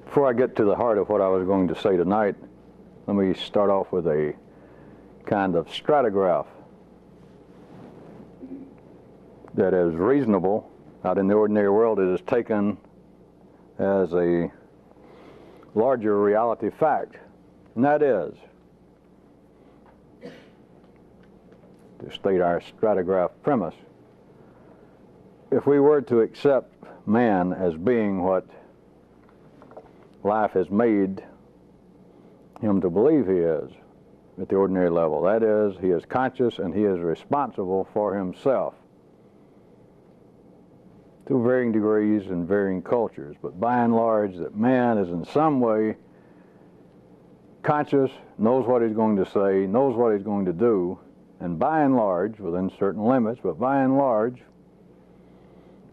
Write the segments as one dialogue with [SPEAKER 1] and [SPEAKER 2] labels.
[SPEAKER 1] Before I get to the heart of what I was going to say tonight, let me start off with a kind of stratigraph that is reasonable. Out in the ordinary world, it is taken as a larger reality fact, and that is, to state our stratigraph premise, if we were to accept man as being what life has made him to believe he is at the ordinary level, that is, he is conscious and he is responsible for himself to varying degrees and varying cultures, but by and large that man is in some way conscious, knows what he's going to say, knows what he's going to do, and by and large, within certain limits, but by and large,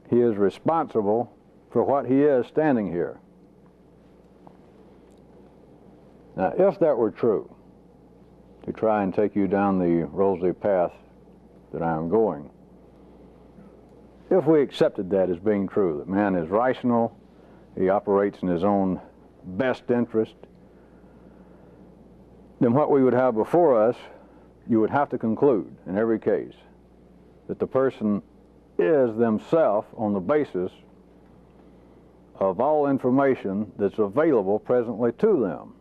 [SPEAKER 1] he is responsible for what he is standing here. Now, if that were true, to try and take you down the rosy path that I am going, if we accepted that as being true, that man is rational, he operates in his own best interest, then what we would have before us, you would have to conclude in every case that the person is themselves on the basis of all information that's available presently to them.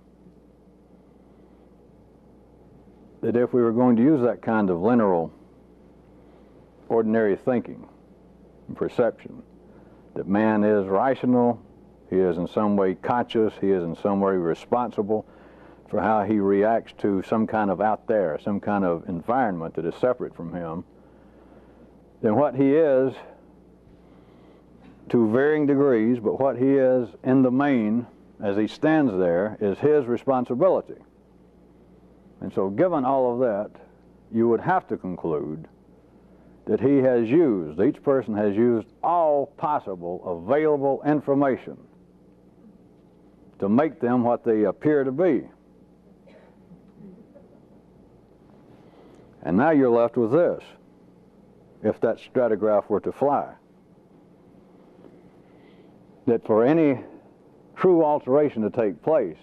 [SPEAKER 1] That if we were going to use that kind of linear, ordinary thinking and perception, that man is rational, he is in some way conscious, he is in some way responsible for how he reacts to some kind of out there, some kind of environment that is separate from him, then what he is, to varying degrees, but what he is in the main as he stands there, is his responsibility. And so given all of that, you would have to conclude that he has used, each person has used all possible available information to make them what they appear to be. And now you're left with this, if that stratigraph were to fly, that for any true alteration to take place,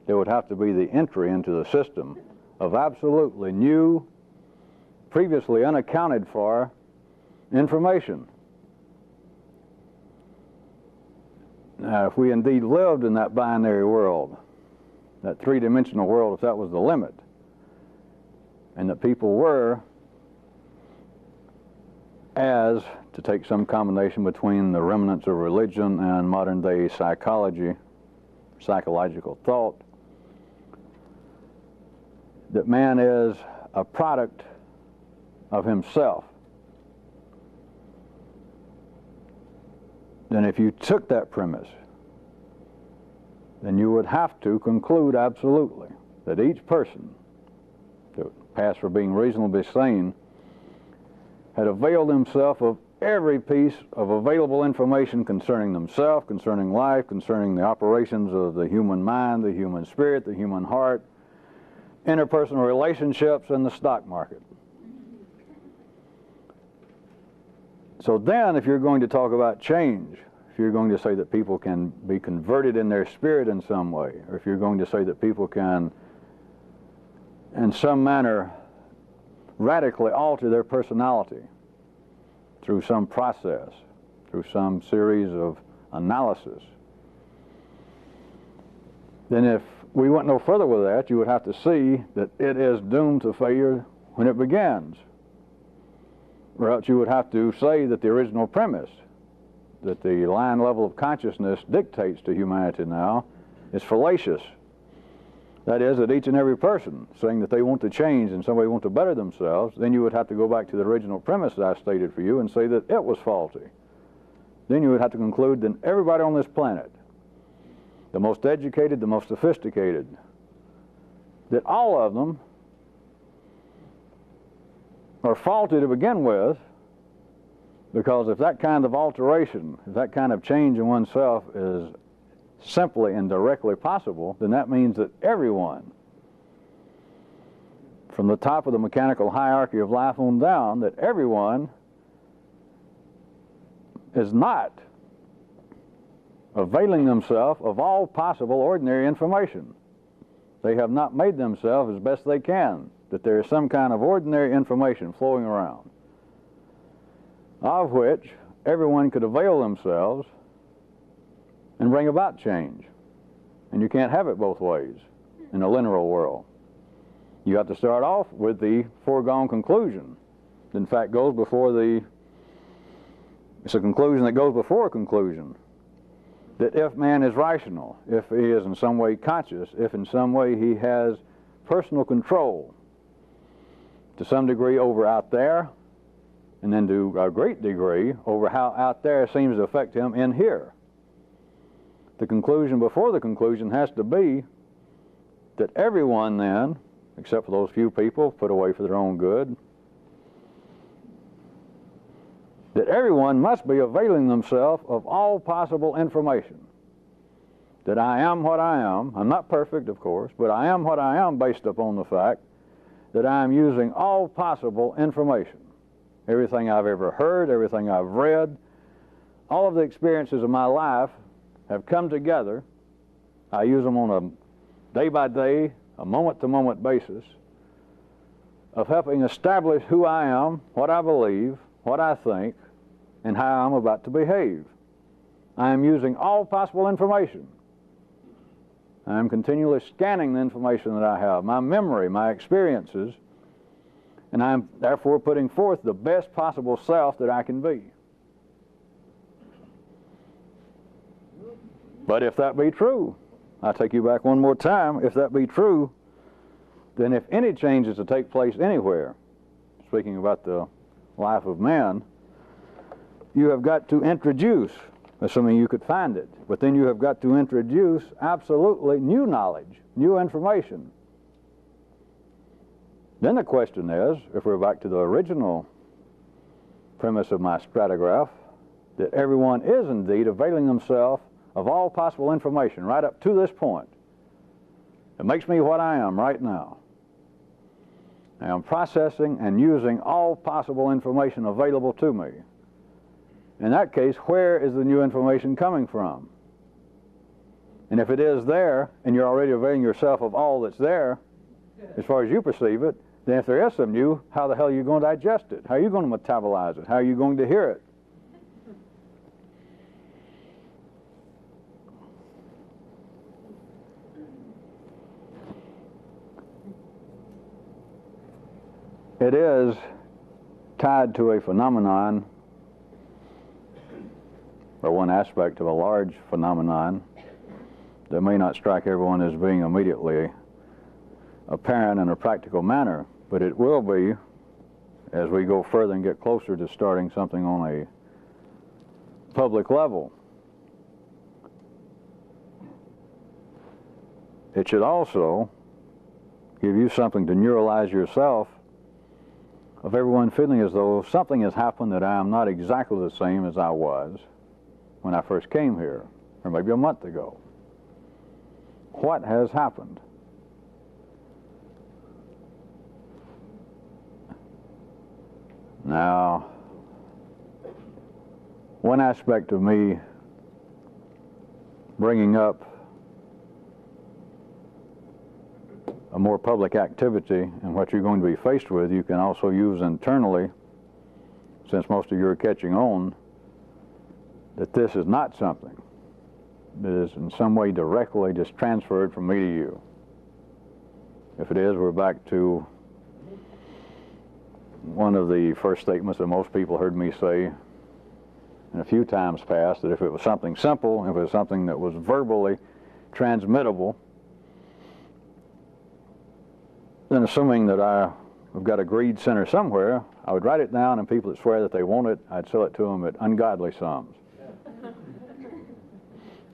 [SPEAKER 1] there would have to be the entry into the system of absolutely new, previously unaccounted for information. Now, if we indeed lived in that binary world, that three-dimensional world, if that was the limit, and that people were, as, to take some combination between the remnants of religion and modern-day psychology, psychological thought, that man is a product of himself, then if you took that premise, then you would have to conclude absolutely that each person, to pass for being reasonably sane, had availed himself of every piece of available information concerning themselves, concerning life, concerning the operations of the human mind, the human spirit, the human heart, interpersonal relationships, and the stock market. So then, if you're going to talk about change, if you're going to say that people can be converted in their spirit in some way, or if you're going to say that people can, in some manner, radically alter their personality through some process, through some series of analysis, then if we went no further with that, you would have to see that it is doomed to failure when it begins. Or else you would have to say that the original premise, that the line level of consciousness dictates to humanity now, is fallacious. That is, that each and every person saying that they want to change and some way want to better themselves, then you would have to go back to the original premise that I stated for you and say that it was faulty. Then you would have to conclude that everybody on this planet, the most educated, the most sophisticated, that all of them are faulty to begin with, because if that kind of alteration, if that kind of change in oneself is simply and directly possible, then that means that everyone, from the top of the mechanical hierarchy of life on down, that everyone is not availing themselves of all possible ordinary information. They have not made themselves as best they can, that there is some kind of ordinary information flowing around, of which everyone could avail themselves and bring about change. And you can't have it both ways in a linear world. You have to start off with the foregone conclusion. In fact, it's a conclusion that goes before a conclusion. That if man is rational, if he is in some way conscious, if in some way he has personal control to some degree over out there, and then to a great degree over how out there seems to affect him in here. The conclusion before the conclusion has to be that everyone then, except for those few people put away for their own good, that everyone must be availing themselves of all possible information. That I am what I am. I'm not perfect, of course, but I am what I am based upon the fact that I am using all possible information. Everything I've ever heard, everything I've read, all of the experiences of my life have come together. I use them on a day-by-day, a moment-to-moment basis of helping establish who I am, what I believe, what I think, and how I'm about to behave. I am using all possible information. I am continually scanning the information that I have, my memory, my experiences, and I am therefore putting forth the best possible self that I can be. But if that be true, I take you back one more time, if that be true, then if any change is to take place anywhere, speaking about the life of man, you have got to introduce, assuming you could find it, but then you have got to introduce absolutely new knowledge, new information. Then the question is, if we're back to the original premise of my stratigraph, that everyone is indeed availing themselves of all possible information right up to this point. It makes me what I am right now. I am processing and using all possible information available to me. In that case, where is the new information coming from? And if it is there, and you're already availing yourself of all that's there, as far as you perceive it, then if there is some new, how the hell are you going to digest it? How are you going to metabolize it? How are you going to hear it? It is tied to a phenomenon, or one aspect of a large phenomenon that may not strike everyone as being immediately apparent in a practical manner, but it will be as we go further and get closer to starting something on a public level. It should also give you something to neuralize yourself of everyone feeling as though something has happened, that I am not exactly the same as I was when I first came here, or maybe a month ago. What has happened? Now, one aspect of me bringing up a more public activity and what you're going to be faced with, you can also use internally, since most of you are catching on, that this is not something that is in some way directly just transferred from me to you. If it is, we're back to one of the first statements that most people heard me say in a few times past, that if it was something simple, if it was something that was verbally transmittable, then assuming that I've got a greed center somewhere, I would write it down, and people that swear that they want it, I'd sell it to them at ungodly sums.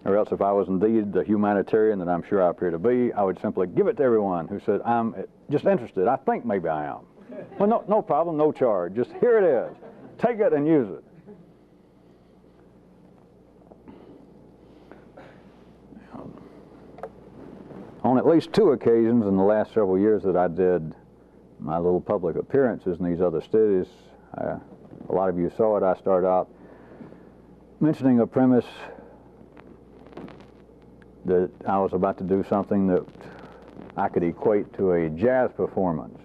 [SPEAKER 1] Or else, if I was indeed the humanitarian that I'm sure I appear to be, I would simply give it to everyone who said, I'm just interested. I think maybe I am. Well, no problem, no charge. Just here it is. Take it and use it. On at least 2 occasions in the last several years that I did my little public appearances in these other studies, a lot of you saw it, I started out mentioning a premise that I was about to do something that I could equate to a jazz performance.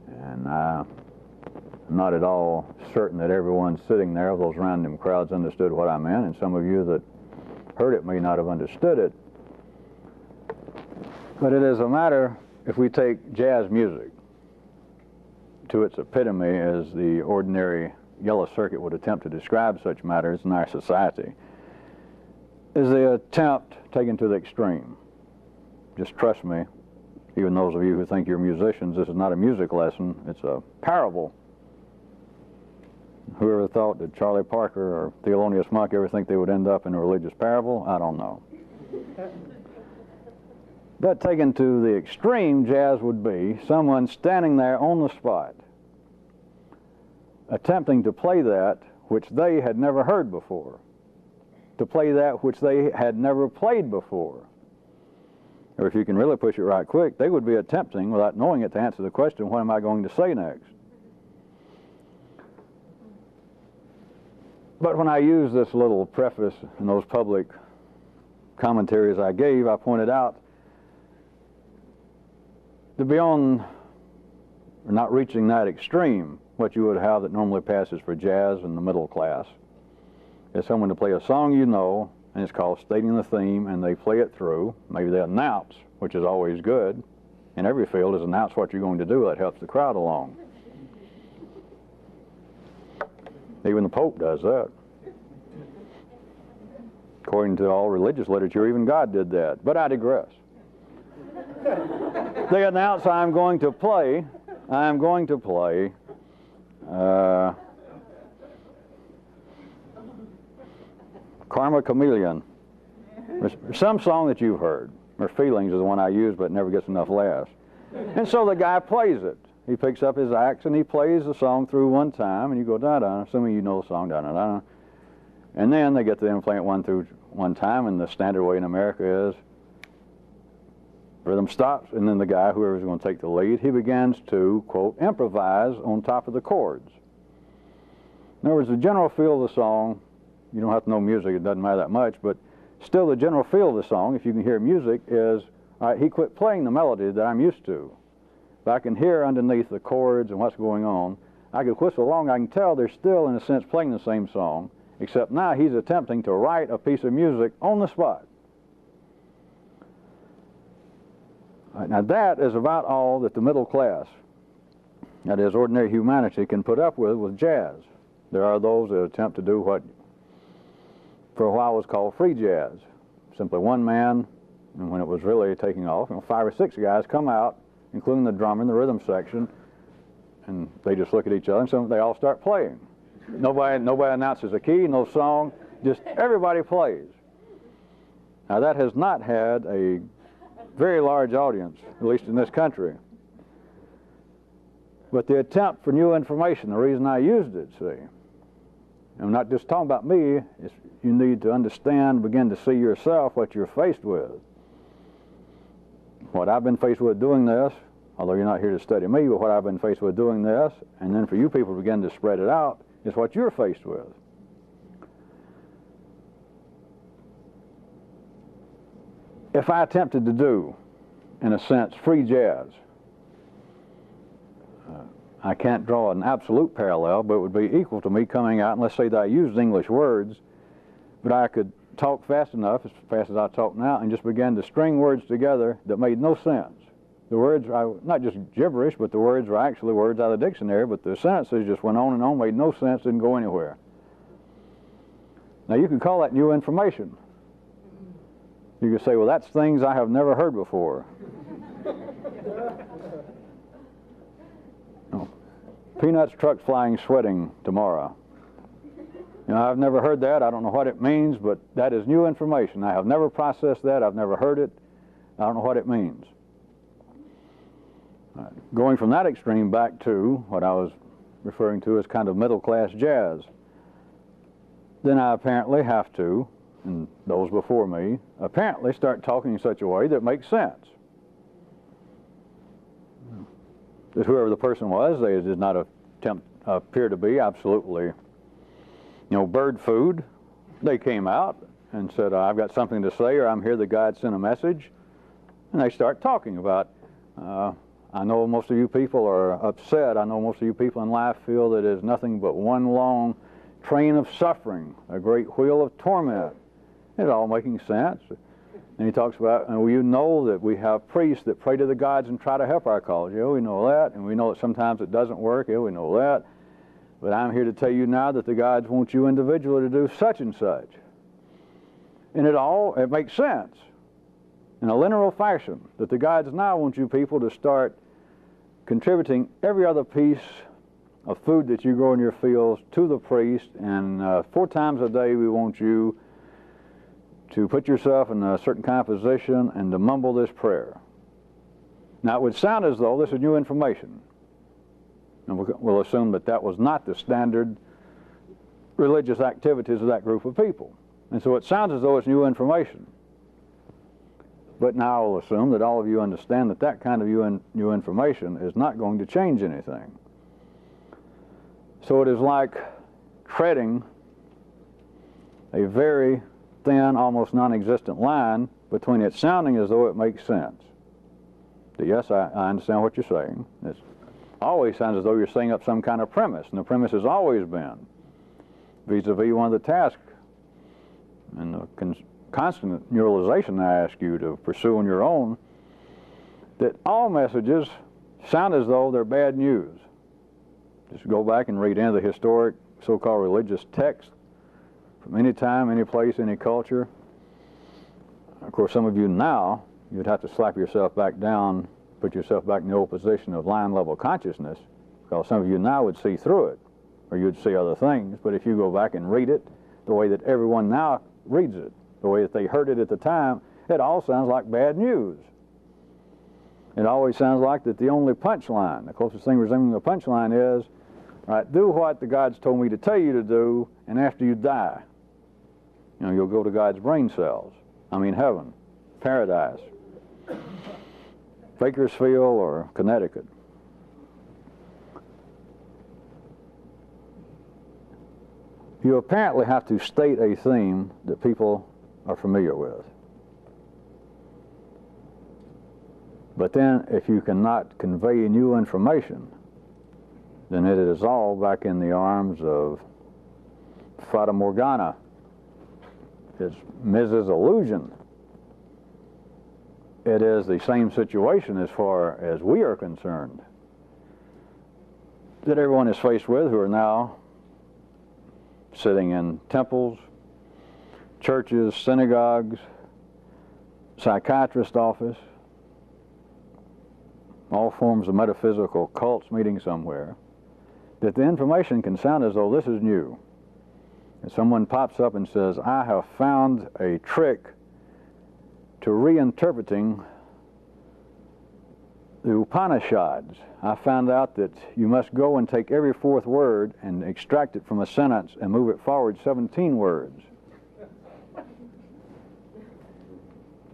[SPEAKER 1] And I'm not at all certain that everyone sitting there, those random crowds, understood what I meant, and some of you that heard it may not have understood it. But it is a matter, if we take jazz music to its epitome, as the ordinary yellow circuit would attempt to describe such matters in our society, is the attempt taken to the extreme. Just trust me, even those of you who think you're musicians, this is not a music lesson, it's a parable. Whoever thought that Charlie Parker or Thelonious Monk ever think they would end up in a religious parable? I don't know. But taken to the extreme, jazz would be someone standing there on the spot, attempting to play that which they had never heard before, to play that which they had never played before. Or if you can really push it right quick, they would be attempting, without knowing it, to answer the question, what am I going to say next? But when I used this little preface in those public commentaries I gave, I pointed out that beyond, or not reaching that extreme, what you would have that normally passes for jazz in the middle class is someone to play a song you know, and it's called stating the theme, and they play it through. Maybe they announce, which is always good. In every field is announce what you're going to do. That helps the crowd along. Even the Pope does that. According to all religious literature, even God did that. But I digress. They announce, I'm going to play Karma Chameleon. There's some song that you've heard. Or Feelings is the one I use, but it never gets enough laughs. And so the guy plays it. He picks up his axe and he plays the song through one time, and you go da-da, assuming you know the song, da-da-da. And then they get to them playing it one time, and the standard way in America is rhythm stops, and then the guy, whoever's going to take the lead, he begins to, quote, improvise on top of the chords. In other words, the general feel of the song, you don't have to know music, it doesn't matter that much, but still the general feel of the song, if you can hear music, is, all right, he quit playing the melody that I'm used to. If I can hear underneath the chords and what's going on, I can whistle along, I can tell they're still, in a sense, playing the same song, except now he's attempting to write a piece of music on the spot. Right, now that is about all that the middle class, that is ordinary humanity, can put up with jazz. There are those that attempt to do what for a while was called free jazz. Simply one man, and when it was really taking off, 5 or 6 guys come out, including the drummer in the rhythm section, and they just look at each other, and so they all start playing. Nobody announces a key, no song, just everybody plays. Now that has not had a very large audience, at least in this country. But the attempt for new information, the reason I used it, see, I'm not just talking about me, it's you need to understand, begin to see yourself what you're faced with. What I've been faced with doing this, although you're not here to study me, but what I've been faced with doing this, and then for you people to begin to spread it out, is what you're faced with. If I attempted to do, in a sense, free jazz, I can't draw an absolute parallel, but it would be equal to me coming out, and let's say that I used English words, but I could talk fast enough, as fast as I talk now, and just begin to string words together that made no sense. The words are not just gibberish, but the words were actually words out of the dictionary, but the sentences just went on and on, made no sense, didn't go anywhere. Now you could call that new information. You could say, well, that's things I have never heard before. No. Peanuts, trucks flying, sweating tomorrow. You know, I've never heard that. I don't know what it means, but that is new information. I have never processed that. I've never heard it. I don't know what it means. Going from that extreme back to what I was referring to as kind of middle-class jazz, then I apparently have to, and those before me, apparently start talking in such a way that makes sense. That whoever the person was, they did not appear to be absolutely, bird food. They came out and said, I've got something to say, or I'm here that God sent a message. And they start talking about, I know most of you people are upset. I know most of you people in life feel that it is nothing but one long train of suffering, a great wheel of torment. It's all making sense. And he talks about, and you know that we have priests that pray to the gods and try to help our cause. Yeah, we know that. And we know that sometimes it doesn't work. Yeah, we know that. But I'm here to tell you now that the gods want you individually to do such and such. And it makes sense in a linear fashion that the gods now want you people to start contributing every other piece of food that you grow in your fields to the priest, and 4 times a day we want you to put yourself in a certain kind of position and to mumble this prayer. Now it would sound as though this is new information, and we'll assume that that was not the standard religious activities of that group of people, and so it sounds as though it's new information. But now I'll assume that all of you understand that that kind of new information is not going to change anything. So it is like treading a very thin, almost non-existent line between it sounding as though it makes sense. Yes, I understand what you're saying. It always sounds as though you're setting up some kind of premise, and the premise has always been, vis-a-vis one of the tasks and the constant neuralization I ask you to pursue on your own, that all messages sound as though they're bad news. Just go back and read any of the historic so-called religious texts from any time, any place, any culture. Of course, some of you now, you'd have to slap yourself back down, put yourself back in the old position of line level consciousness, because some of you now would see through it, or you'd see other things. But if you go back and read it the way that everyone now reads it, the way that they heard it at the time, it all sounds like bad news. It always sounds like that the only punchline, the closest thing resembling a punchline is, right, do what the gods told me to tell you to do, and after you die, you know, you'll go to God's brain cells. I mean heaven, paradise, Bakersfield or Connecticut. You apparently have to state a theme that people are familiar with. But then if you cannot convey new information, then it is all back in the arms of Fata Morgana. It's Mrs. Illusion. It is the same situation as far as we are concerned that everyone is faced with who are now sitting in temples, churches, synagogues, psychiatrist office, all forms of metaphysical cults meeting somewhere, that the information can sound as though this is new. And someone pops up and says, I have found a trick to reinterpreting the Upanishads. I found out that you must go and take every 4th word and extract it from a sentence and move it forward 17 words.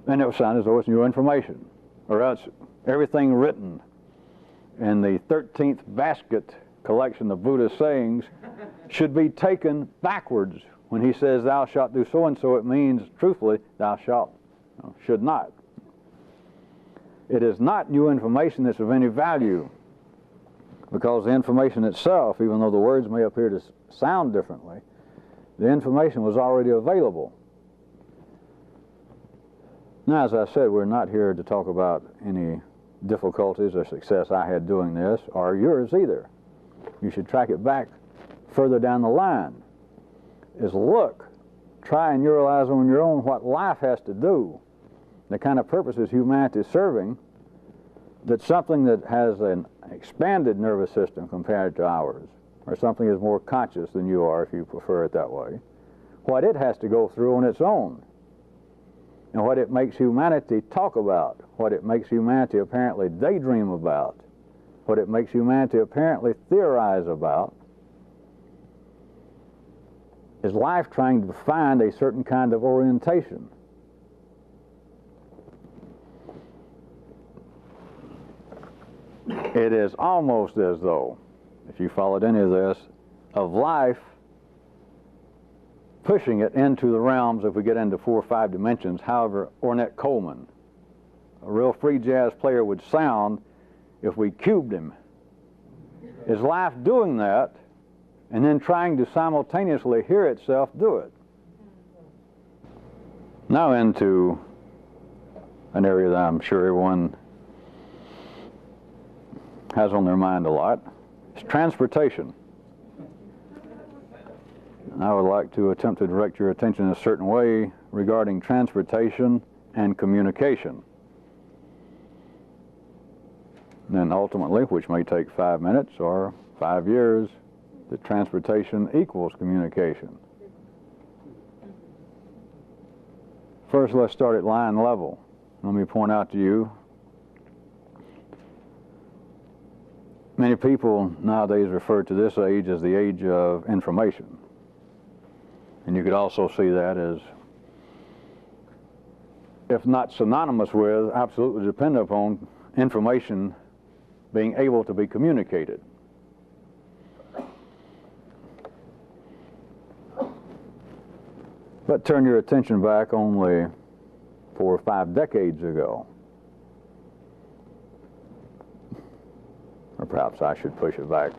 [SPEAKER 1] And it will sound as though it's new information. Or else everything written in the 13th basket collection of Buddha's sayings should be taken backwards. When he says, thou shalt do so and so, it means, truthfully, thou shalt, should not. It is not new information that's of any value, because the information itself, even though the words may appear to sound differently, the information was already available. Now, as I said, we're not here to talk about any difficulties or success I had doing this, or yours either. You should track it back further down the line. Is look, try and neuralize on your own what life has to do, the kind of purposes humanity is serving, that something that has an expanded nervous system compared to ours, or something is more conscious than you are, if you prefer it that way, what it has to go through on its own, and what it makes humanity talk about, what it makes humanity apparently daydream about, what it makes humanity apparently theorize about, is life trying to find a certain kind of orientation. It is almost as though, if you followed any of this, of life pushing it into the realms if we get into 4 or 5 dimensions. However, Ornette Coleman, a real free jazz player, would sound if we cubed him. Is life doing that and then trying to simultaneously hear itself do it? Now into an area that I'm sure everyone has on their mind a lot. It's transportation. And I would like to attempt to direct your attention in a certain way regarding transportation and communication. And then ultimately, which may take 5 minutes or 5 years, that transportation equals communication. First, let's start at line level. Let me point out to you, many people nowadays refer to this age as the age of information. And you could also see that as, if not synonymous with, absolutely dependent upon information being able to be communicated. But turn your attention back only 4 or 5 decades ago. Or perhaps I should push it back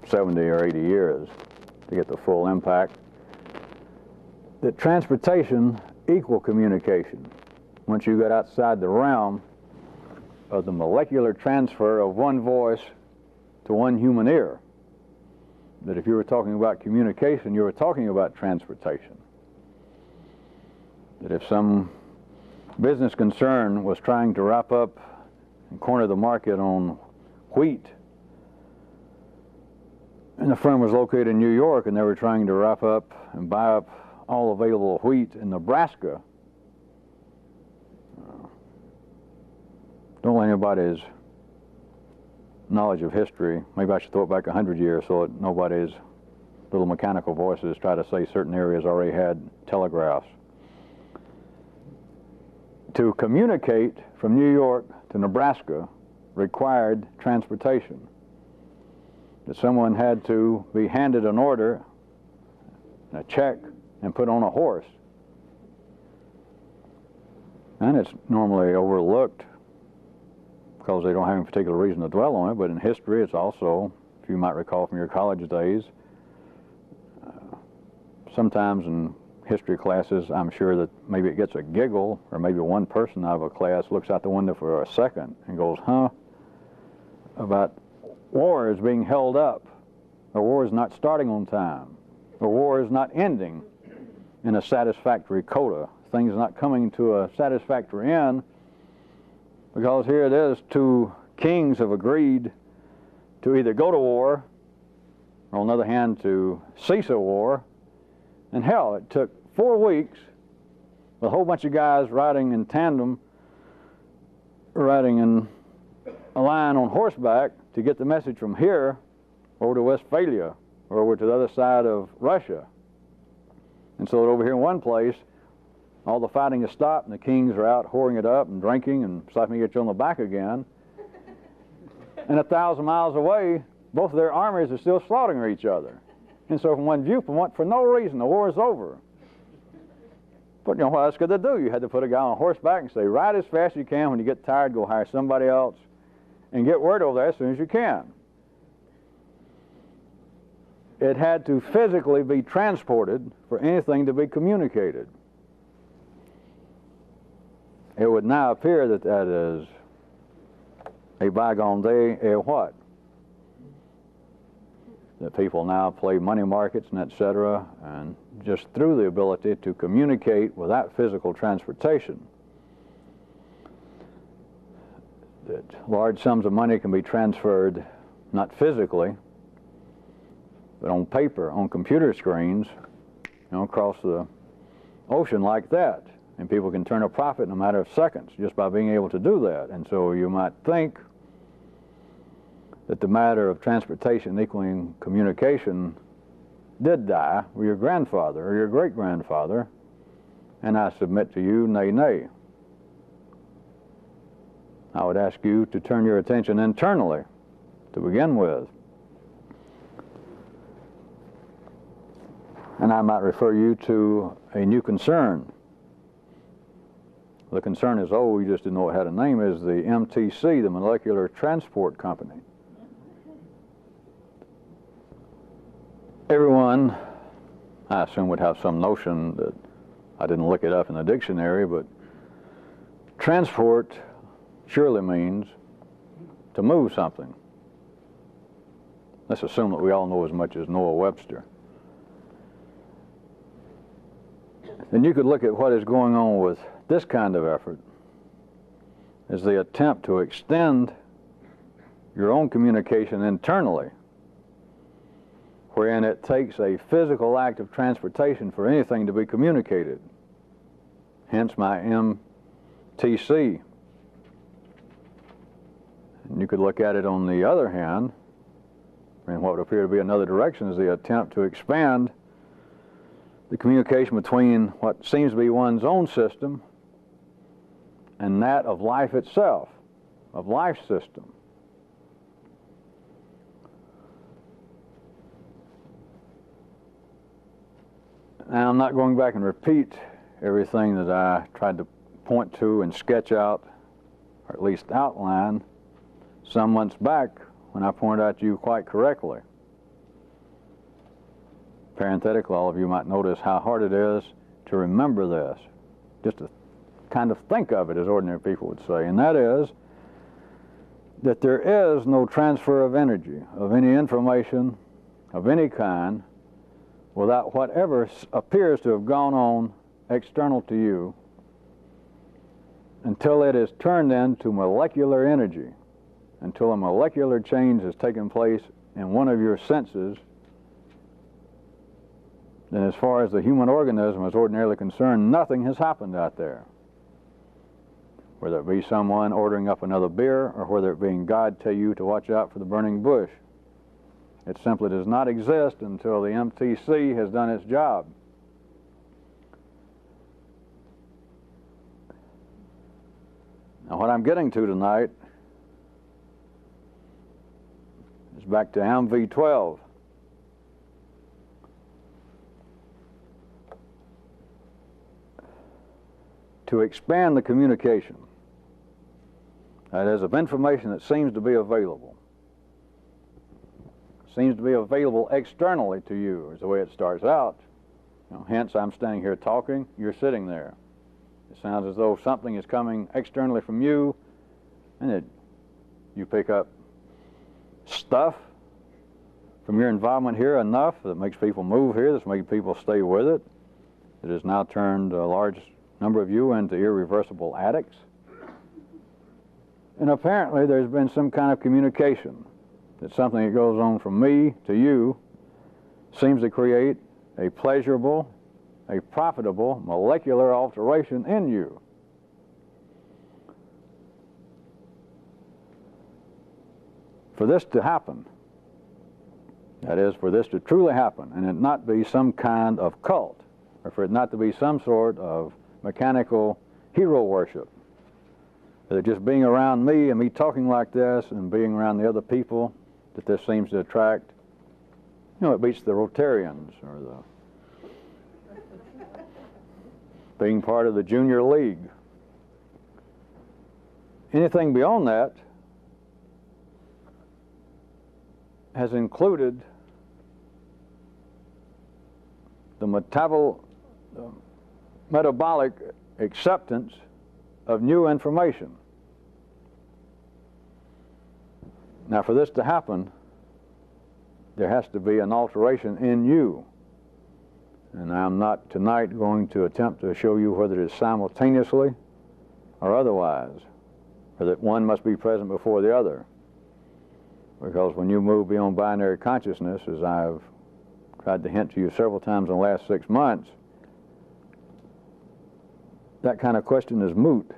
[SPEAKER 1] 70 or 80 years to get the full impact. That transportation equal communication. Once you got outside the realm of the molecular transfer of one voice to one human ear, that if you were talking about communication, you were talking about transportation. That if some business concern was trying to wrap up and corner the market on wheat, and the firm was located in New York, and they were trying to wrap up and buy up all available wheat in Nebraska, don't let anybody's knowledge of history, maybe I should throw it back 100 years so that nobody's little mechanical voices try to say certain areas already had telegraphs. To communicate from New York to Nebraska required transportation. That someone had to be handed an order, a check, and put on a horse. And it's normally overlooked because they don't have any particular reason to dwell on it, but in history it's also, if you might recall from your college days, sometimes in history classes, I'm sure that maybe it gets a giggle, or maybe one person out of a class looks out the window for a second and goes, huh, about war is being held up, or war is not starting on time, or war is not ending in a satisfactory coda. Things not coming to a satisfactory end, because here it is, 2 kings have agreed to either go to war, or on the other hand, to cease a war. And hell, it took 4 weeks with a whole bunch of guys riding in tandem, riding in a line on horseback to get the message from here over to Westphalia, or over to the other side of Russia. And so that over here in one place, all the fighting has stopped, and the kings are out whoring it up and drinking and slapping each other on the back again. And 1,000 miles away, both of their armies are still slaughtering each other. And so from one viewpoint, for no reason, the war is over. But you know what else could they do? You had to put a guy on horseback and say, ride as fast as you can. When you get tired, go hire somebody else and get word over there as soon as you can. It had to physically be transported for anything to be communicated. It would now appear that that is a bygone day, what? That people now play money markets and etc., and just through the ability to communicate without physical transportation, that large sums of money can be transferred not physically, but on paper, on computer screens, across the ocean like that. And people can turn a profit in a matter of seconds just by being able to do that. And so you might think that the matter of transportation equaling communication did die with your grandfather or your great-grandfather, and I submit to you, nay, nay. I would ask you to turn your attention internally to begin with. And I might refer you to a new concern. The concern is old, you just didn't know it had a name, is the MTC, the Molecular Transport Company. Everyone, I assume, would have some notion that I didn't look it up in the dictionary, but transport surely means to move something. Let's assume that we all know as much as Noah Webster. Then you could look at what is going on with this kind of effort as the attempt to extend your own communication internally, wherein it takes a physical act of transportation for anything to be communicated. Hence my MTC. And you could look at it on the other hand, in what would appear to be another direction, is the attempt to expand the communication between what seems to be one's own system and that of life itself, of life's system. Now, I'm not going back and repeat everything that I tried to point to and sketch out, or at least outline, some months back when I pointed out to you quite correctly. Parenthetically, all of you might notice how hard it is to remember this, just to kind of think of it, as ordinary people would say, and that is that there is no transfer of energy, of any information, of any kind, without whatever appears to have gone on external to you until it is turned into molecular energy, until a molecular change has taken place in one of your senses. Then as far as the human organism is ordinarily concerned, nothing has happened out there. Whether it be someone ordering up another beer, or whether it being God tell you to watch out for the burning bush. It simply does not exist until the MTC has done its job. Now, what I'm getting to tonight is back to MV12. To expand the communication, that is, of information that seems to be available. Seems to be available externally to you, is the way it starts out. Hence, I'm standing here talking, you're sitting there. It sounds as though something is coming externally from you, and you pick up stuff from your environment here enough that makes people move here, that's making people stay with it. It has now turned a large number of you into irreversible addicts. And apparently there's been some kind of communication, that something that goes on from me to you seems to create a pleasurable, a profitable molecular alteration in you. For this to happen, that is, for this to truly happen, and it not be some kind of cult, or for it not to be some sort of mechanical hero worship, that just being around me and me talking like this and being around the other people that this seems to attract, it beats the Rotarians or the being part of the junior league. Anything beyond that has included the metabolic acceptance of new information. Now, for this to happen, there has to be an alteration in you. And I'm not tonight going to attempt to show you whether it is simultaneously or otherwise, or that one must be present before the other. Because when you move beyond binary consciousness, as I've tried to hint to you several times in the last 6 months, that kind of question is moot.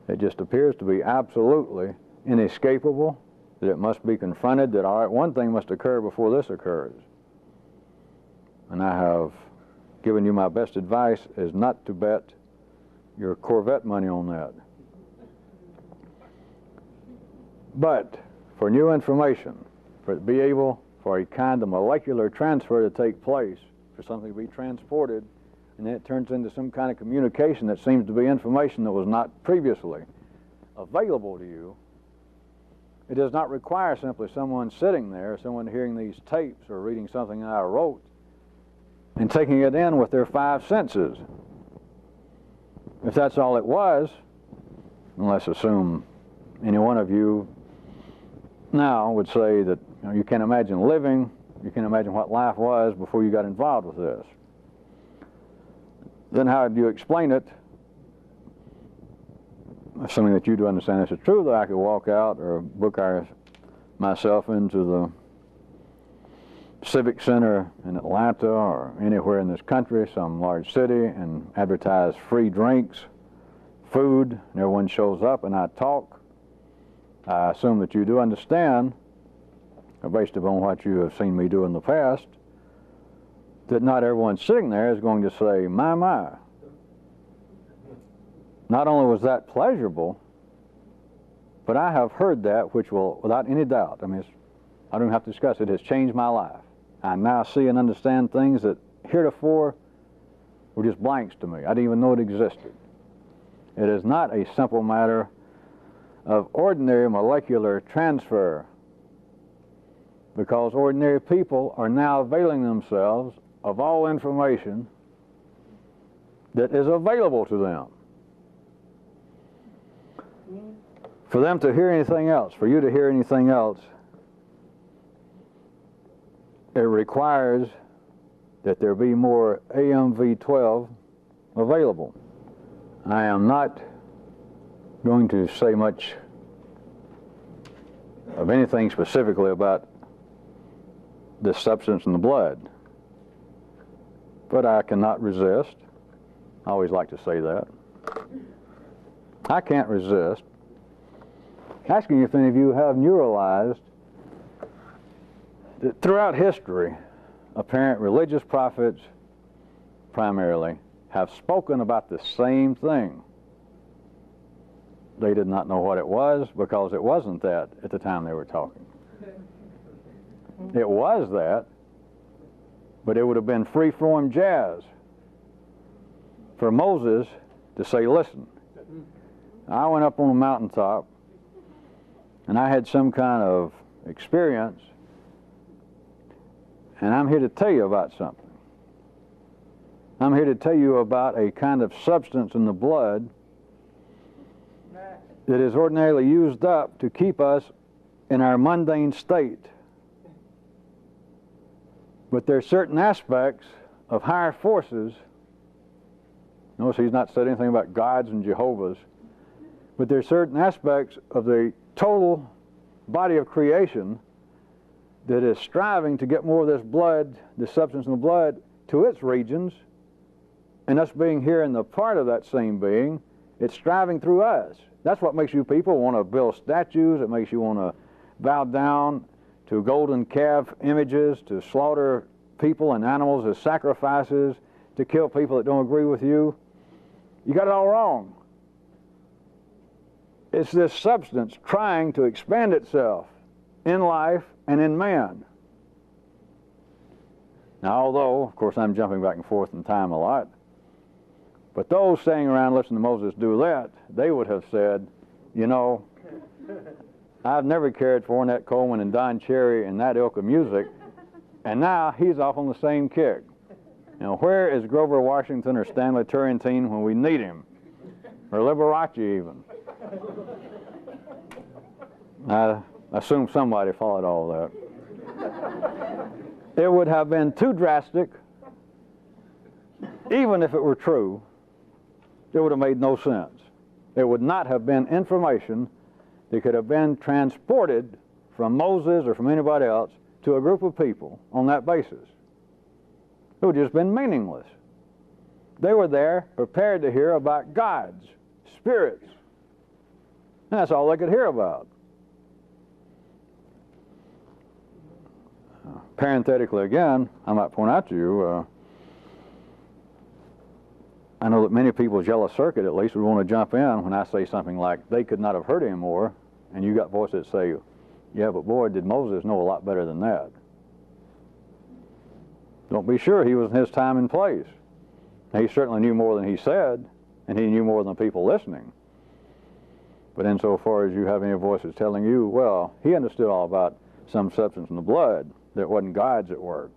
[SPEAKER 1] It just appears to be absolutely inescapable, that it must be confronted, that, all right, one thing must occur before this occurs. And I have given you my best advice is not to bet your Corvette money on that. But for new information, for it to be able for a kind of molecular transfer to take place, for something to be transported, and then it turns into some kind of communication that seems to be information that was not previously available to you. It does not require simply someone sitting there, someone hearing these tapes or reading something I wrote and taking it in with their five senses. If that's all it was, and let's assume any one of you now would say that you can't imagine living, you can't imagine what life was before you got involved with this. Then how do you explain it? Assuming that you do understand this is true, that I could walk out or book myself into the Civic Center in Atlanta or anywhere in this country, some large city, and advertise free drinks, food, and everyone shows up and I talk. I assume that you do understand, based upon what you have seen me do in the past, that not everyone sitting there is going to say, my. Not only was that pleasurable, but I have heard that, which will, without any doubt, I mean, I don't have to discuss it, has changed my life. I now see and understand things that heretofore were just blanks to me. I didn't even know it existed. It is not a simple matter of ordinary molecular transfer, because ordinary people are now availing themselves of all information that is available to them. For them to hear anything else, for you to hear anything else, it requires that there be more AMV12 available. I am not going to say much of anything specifically about this substance in the blood, but I cannot resist. I always like to say that. I can't resist asking if any of you have neuralized that throughout history, apparent religious prophets primarily have spoken about the same thing. They did not know what it was because it wasn't that at the time they were talking. It was that, but it would have been free-form jazz for Moses to say, listen, I went up on a mountaintop and I had some kind of experience, and I'm here to tell you about something. I'm here to tell you about a kind of substance in the blood that is ordinarily used up to keep us in our mundane state. But there are certain aspects of higher forces. Notice he's not said anything about gods and Jehovah's, but there are certain aspects of the total body of creation that is striving to get more of this blood, this substance in the blood, to its regions, and us being here in the part of that same being, it's striving through us. That's what makes you people want to build statues. It makes you want to bow down to golden calf images, to slaughter people and animals as sacrifices, to kill people that don't agree with you. You got it all wrong. It's this substance trying to expand itself in life and in man. Now, although, of course, I'm jumping back and forth in time a lot, but those staying around listening to Moses do that, they would have said, you know, I've never cared for Ornette Coleman and Don Cherry and that ilk of music, and now he's off on the same kick. Now, where is Grover Washington or Stanley Turrentine when we need him? Or Liberace even? I assume somebody followed all that. It would have been too drastic. Even if it were true, it would have made no sense. It would not have been information that could have been transported from Moses or from anybody else to a group of people on that basis. It would have just been meaningless. They were there prepared to hear about gods, spirits. And that's all they could hear about. Parenthetically again, I might point out to you, I know that many people's yellow circuit at least would want to jump in when I say something like, they could not have heard anymore, and you got voices that say, yeah, but boy, did Moses know a lot better than that. Don't be sure he was in his time and place. He certainly knew more than he said, and he knew more than the people listening. But insofar as you have any voices telling you, well, he understood all about some substance in the blood that wasn't God's at work.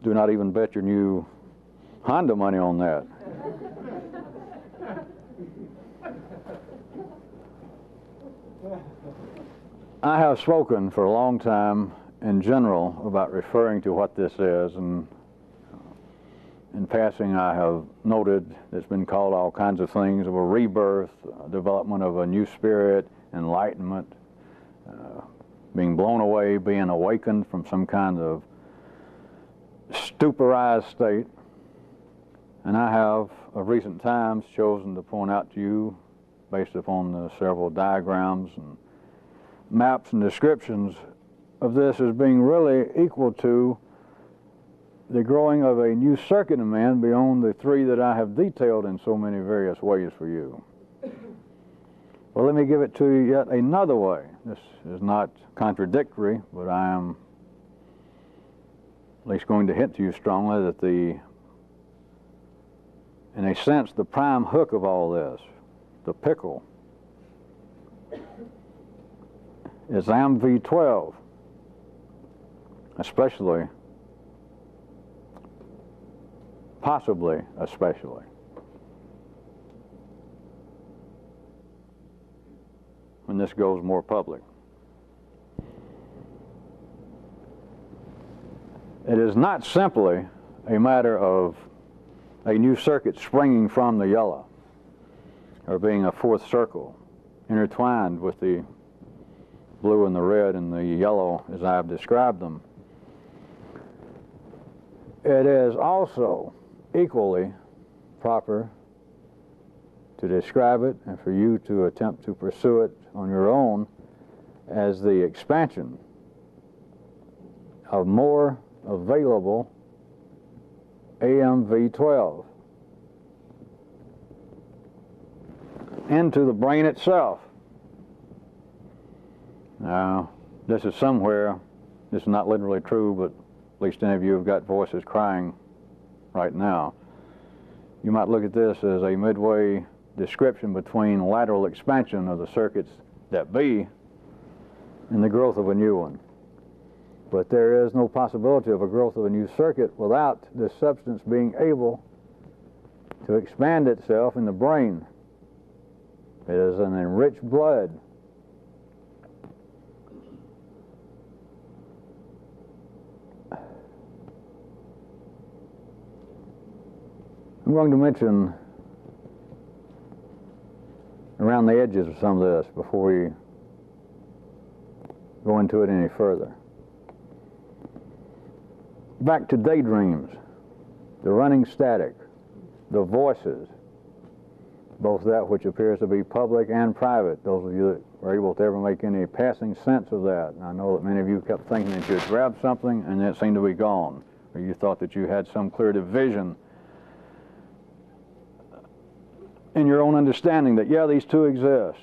[SPEAKER 1] Do not even bet your new Honda money on that. I have spoken for a long time in general about referring to what this is, and in passing I have noted it's been called all kinds of things, of a rebirth, development of a new spirit, enlightenment, being blown away, being awakened from some kind of stuporized state. And I have, of recent times, chosen to point out to you, based upon the several diagrams and maps and descriptions of this, as being really equal to the growing of a new circuit in man beyond the three that I have detailed in so many various ways for you. Well, let me give it to you yet another way. This is not contradictory, but I am at least going to hint to you strongly that in a sense, the prime hook of all this, the pickle, is AMV12, especially, possibly especially. When this goes more public. It is not simply a matter of a new circuit springing from the yellow, or being a fourth circle intertwined with the blue and the red and the yellow as I have described them. It is also equally proper to describe it, and for you to attempt to pursue it on your own, as the expansion of more available AMV12 into the brain itself. Now, this is somewhere, this is not literally true, but at least any of you have got voices crying right now. You might look at this as a midway description between lateral expansion of the circuits that be and the growth of a new one. But there is no possibility of a growth of a new circuit without this substance being able to expand itself in the brain. It is an enriched blood. I'm going to mention around the edges of some of this before we go into it any further. Back to daydreams, the running static, the voices, both that which appears to be public and private, those of you that were able to ever make any passing sense of that. And I know that many of you kept thinking that you had grabbed something and it seemed to be gone, or you thought that you had some clear division in your own understanding that, yeah, these two exist.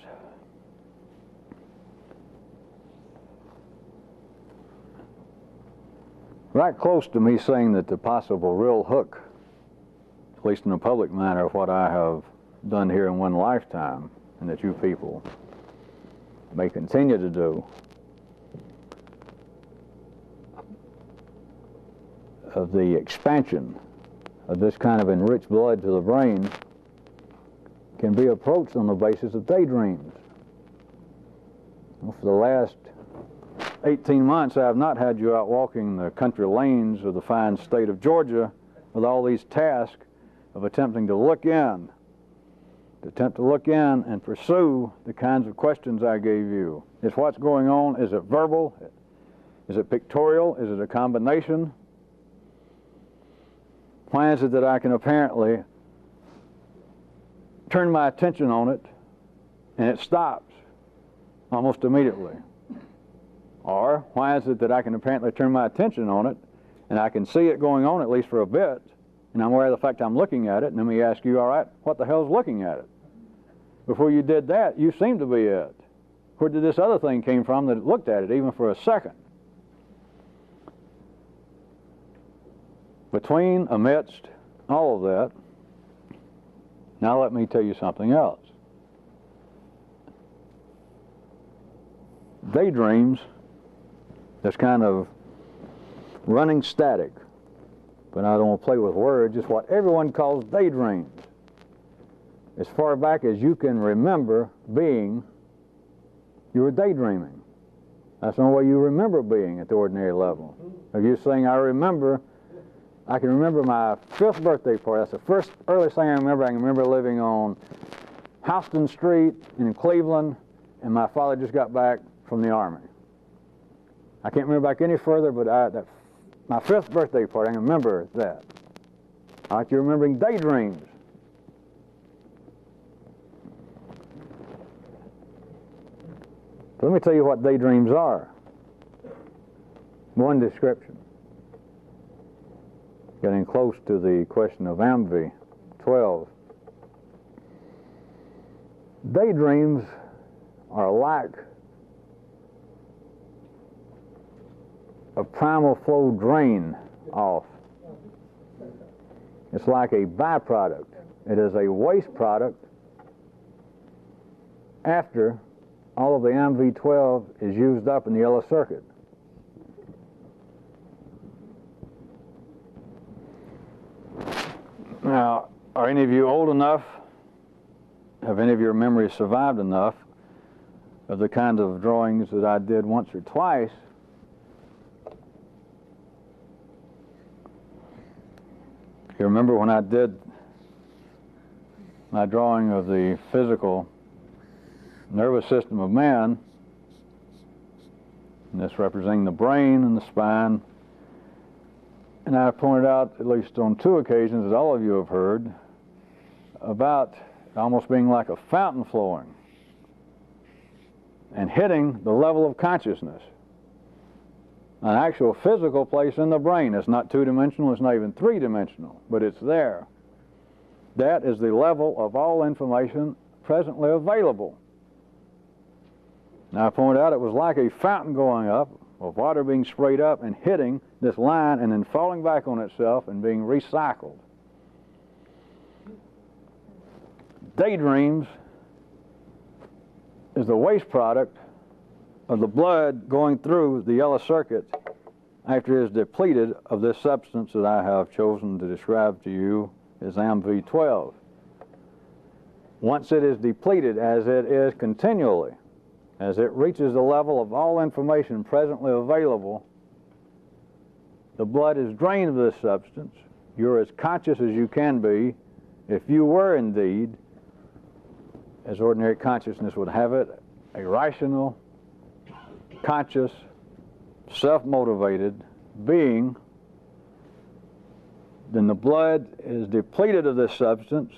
[SPEAKER 1] Right close to me saying that the possible real hook, at least in a public manner, of what I have done here in one lifetime, and that you people may continue to do, of the expansion of this kind of enriched blood to the brain, can be approached on the basis of daydreams. For the last 18 months, I have not had you out walking the country lanes of the fine state of Georgia with all these tasks of attempting to look in, and pursue the kinds of questions I gave you. Is what's going on, is it verbal? Is it pictorial? Is it a combination? Why is it that I can apparently turn my attention on it and it stops almost immediately? Or why is it that I can apparently turn my attention on it and I can see it going on at least for a bit, and I'm aware of the fact I'm looking at it, and let me ask you, all right, what the hell's looking at it? Before you did that, you seemed to be it. Where did this other thing came from that looked at it even for a second? Between, amidst, all of that, now let me tell you something else. Daydreams, that's kind of running static, but I don't want to play with words, just what everyone calls daydreams. As far back as you can remember being, you were daydreaming. That's the only way you remember being at the ordinary level. If you're saying, I can remember my 5th birthday party. That's the first earliest thing I remember. I can remember living on Houston Street in Cleveland, and my father just got back from the Army. I can't remember back any further, but my 5th birthday party, I can remember that. I like you remembering daydreams. So let me tell you what daydreams are. One description. Getting close to the question of AMV 12. Daydreams are like a primal flow drain off. It's like a byproduct. It is a waste product after all of the MV12 is used up in the yellow circuit. Now, are any of you old enough, have any of your memories survived enough of the kind of drawings that I did once or twice? You remember when I did my drawing of the physical nervous system of man, and this representing the brain and the spine, and I pointed out, at least on 2 occasions that all of you have heard, about almost being like a fountain flowing and hitting the level of consciousness, an actual physical place in the brain. It's not 2-dimensional, it's not even 3-dimensional, but it's there. That is the level of all information presently available. Now, I pointed out it was like a fountain going up, of water being sprayed up and hitting this line and then falling back on itself and being recycled. Daydreams is the waste product of the blood going through the yellow circuit after it is depleted of this substance that I have chosen to describe to you as MV12. Once it is depleted, as it is continually, as it reaches the level of all information presently available, the blood is drained of this substance. You're as conscious as you can be if you were indeed, as ordinary consciousness would have it, a rational, conscious, self-motivated being. Then the blood is depleted of this substance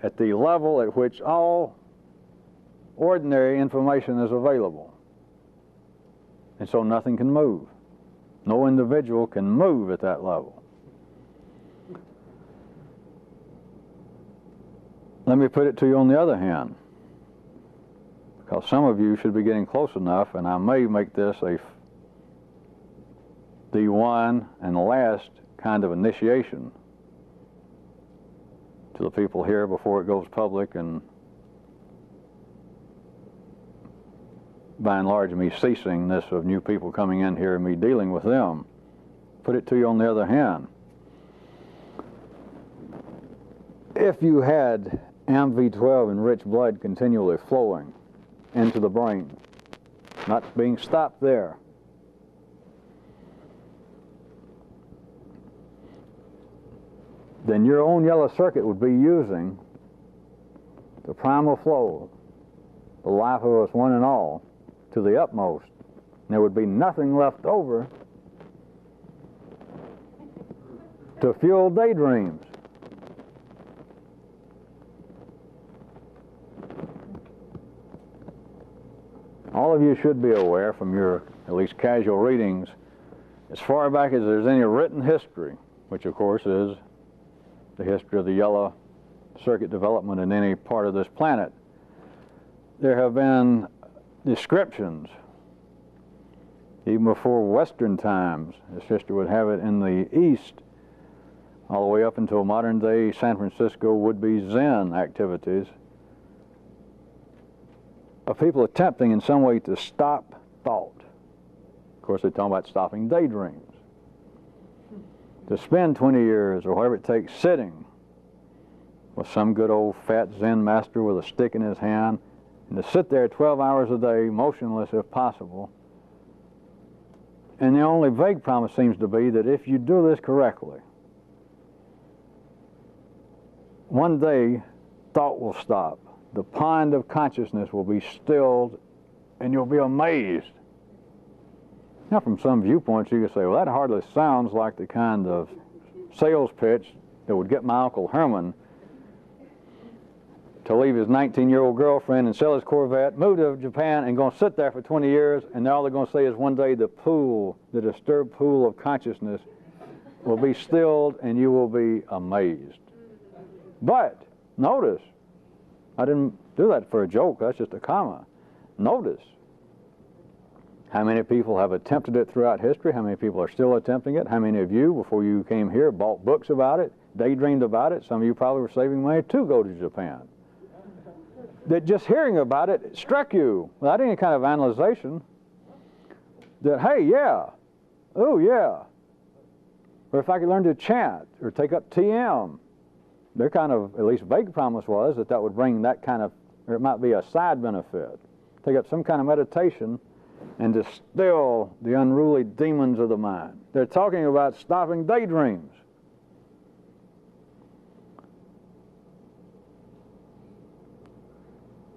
[SPEAKER 1] at the level at which all ordinary information is available. And so nothing can move. No individual can move at that level. Let me put it to you on the other hand, because some of you should be getting close enough, and I may make this the one and last kind of initiation to the people here before it goes public, and by and large me ceasing this of new people coming in here and me dealing with them. Put it to you on the other hand. If you had MV12 in rich blood continually flowing into the brain, not being stopped there, then your own yellow circuit would be using the primal flow, the life of us one and all, to the utmost. And there would be nothing left over to fuel daydreams. All of you should be aware from your at least casual readings, as far back as there's any written history, which of course is the history of the yellow circuit development in any part of this planet, there have been descriptions, even before Western times, as history would have it, in the East, all the way up until modern day San Francisco would-be Zen activities, of people attempting in some way to stop thought. Of course, they're talking about stopping daydreams. To spend 20 years or whatever it takes sitting with some good old fat Zen master with a stick in his hand, and to sit there 12 hours a day, motionless if possible. And the only vague promise seems to be that if you do this correctly, one day thought will stop. The pond of consciousness will be stilled, and you'll be amazed. Now, from some viewpoints, you could say, well, that hardly sounds like the kind of sales pitch that would get my Uncle Herman to leave his 19-year-old girlfriend and sell his Corvette, move to Japan, and go and sit there for 20 years, and all they're going to say is one day the pool, the disturbed pool of consciousness, will be stilled, and you will be amazed. But, notice, I didn't do that for a joke, that's just a comma. Notice how many people have attempted it throughout history, how many people are still attempting it, how many of you, before you came here, bought books about it, daydreamed about it. Some of you probably were saving money to go to Japan. That just hearing about it struck you without any kind of analyzation that, hey, yeah, oh, yeah. Or if I could learn to chant or take up TM, their kind of, at least vague promise was that that would bring that kind of, or it might be a side benefit. Take up some kind of meditation and distill the unruly demons of the mind. They're talking about stopping daydreams.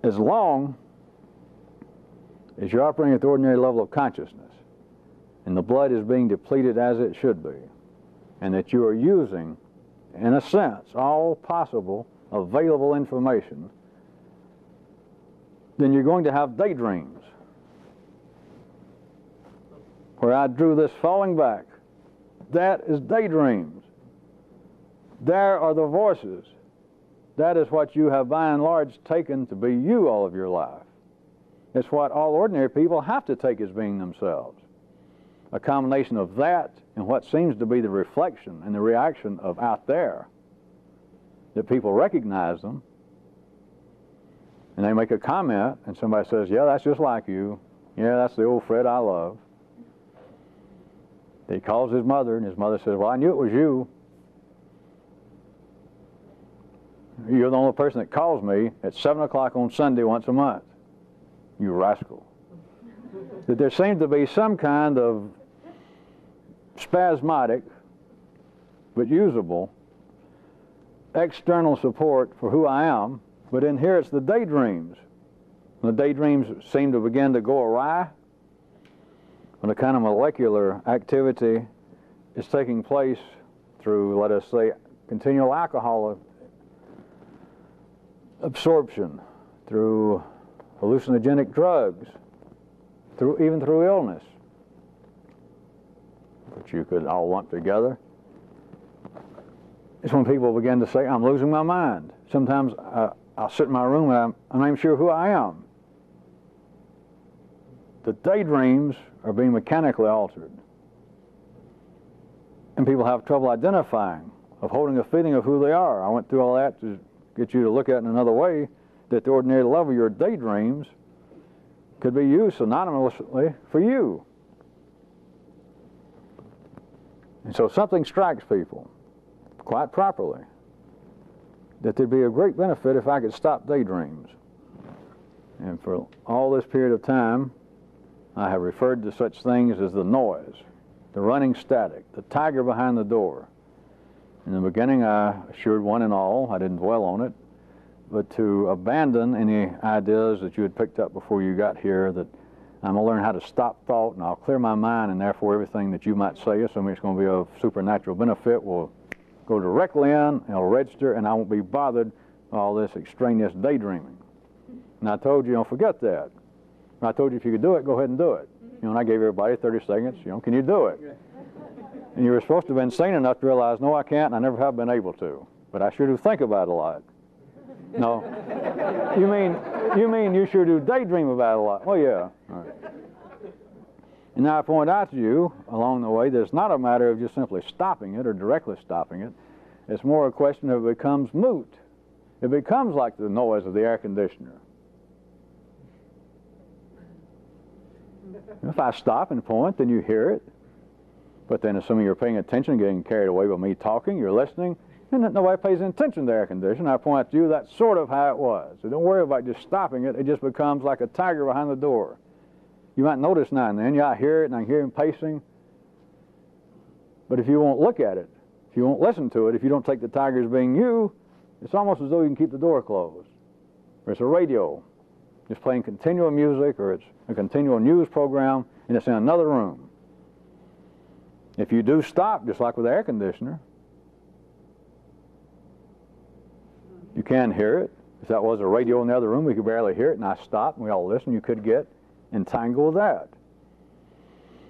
[SPEAKER 1] As long as you're operating at the ordinary level of consciousness and the blood is being depleted as it should be, and that you are using, in a sense, all possible available information, then you're going to have daydreams. Where I drew this falling back, that is daydreams. There are the voices. That is what you have by and large taken to be you all of your life. It's what all ordinary people have to take as being themselves. A combination of that and what seems to be the reflection and the reaction of out there, that people recognize them, and they make a comment, and somebody says, yeah, that's just like you. Yeah, that's the old Fred I love. He calls his mother, and his mother says, well, I knew it was you. You're the only person that calls me at 7 o'clock on Sunday once a month. You rascal. That there seems to be some kind of spasmodic, but usable, external support for who I am, but in here it's the daydreams. When the daydreams seem to begin to go awry, when a kind of molecular activity is taking place through, let us say, continual alcohol absorption, through hallucinogenic drugs, even through illness, which you could all lump together. It's when people begin to say, I'm losing my mind. Sometimes I'll sit in my room and I'm not even sure who I am. The daydreams are being mechanically altered. And people have trouble identifying, of holding a feeling of who they are. I went through all that to get you to look at it in another way, that the ordinary level of your daydreams could be used synonymously for you. And so something strikes people, quite properly, that there'd be a great benefit if I could stop daydreams. And for all this period of time, I have referred to such things as the noise, the running static, the tiger behind the door. In the beginning, I assured one and all, I didn't dwell on it, but to abandon any ideas that you had picked up before you got here, that I'm going to learn how to stop thought and I'll clear my mind, and therefore everything that you might say, assuming it's going to be of supernatural benefit, will go directly in, it'll register, and I won't be bothered by all this extraneous daydreaming. And I told you, don't forget that. I told you if you could do it, go ahead and do it. You know, and I gave everybody 30 seconds, you know, can you do it? And you were supposed to have been sane enough to realize, no, I can't, and I never have been able to. But I sure do think about it a lot. No. You mean you sure do daydream about it a lot. Well, yeah. All right. And now I point out to you along the way that it's not a matter of just simply stopping it or directly stopping it, It's more a question of it becomes moot. It becomes like the noise of the air conditioner. If I stop and point, then you hear it. But then assuming you're paying attention, getting carried away by me talking, you're listening, and nobody pays attention to the air conditioner. I point out to you, that's sort of how it was. So don't worry about just stopping it. It just becomes like a tiger behind the door. You might notice now and then, yeah, I hear it, and I hear him pacing. But if you won't look at it, if you won't listen to it, if you don't take the tiger as being you, it's almost as though you can keep the door closed. Or it's a radio, just playing continual music, or it's a continual news program, and it's in another room. If you do stop, just like with the air conditioner, you can hear it. If that was a radio in the other room, we could barely hear it, and I stopped, and we all listened, you could get entangled with that.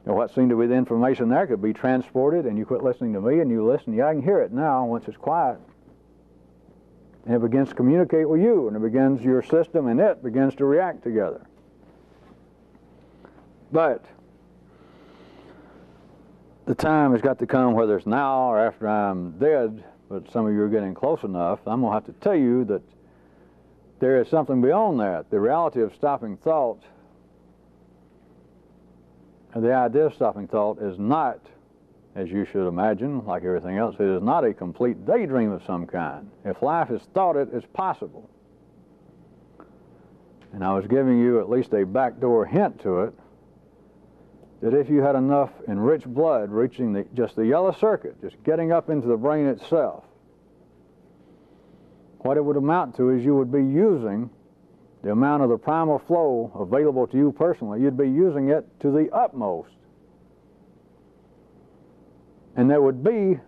[SPEAKER 1] And what seemed to be the information there could be transported, and you quit listening to me, and you listen. Yeah, I can hear it now once it's quiet. And it begins to communicate with you, and it begins, your system and it begins to react together. But the time has got to come, whether it's now or after I'm dead, but some of you are getting close enough, I'm going to have to tell you that there is something beyond that. The reality of stopping thought, and the idea of stopping thought is not, as you should imagine, like everything else, it is not a complete daydream of some kind. If life is thought, it is possible. And I was giving you at least a backdoor hint to it, that if you had enough enriched blood reaching just the yellow circuit, just getting up into the brain itself, what it would amount to is you would be using the amount of the primal flow available to you personally, you'd be using it to the utmost. And there would be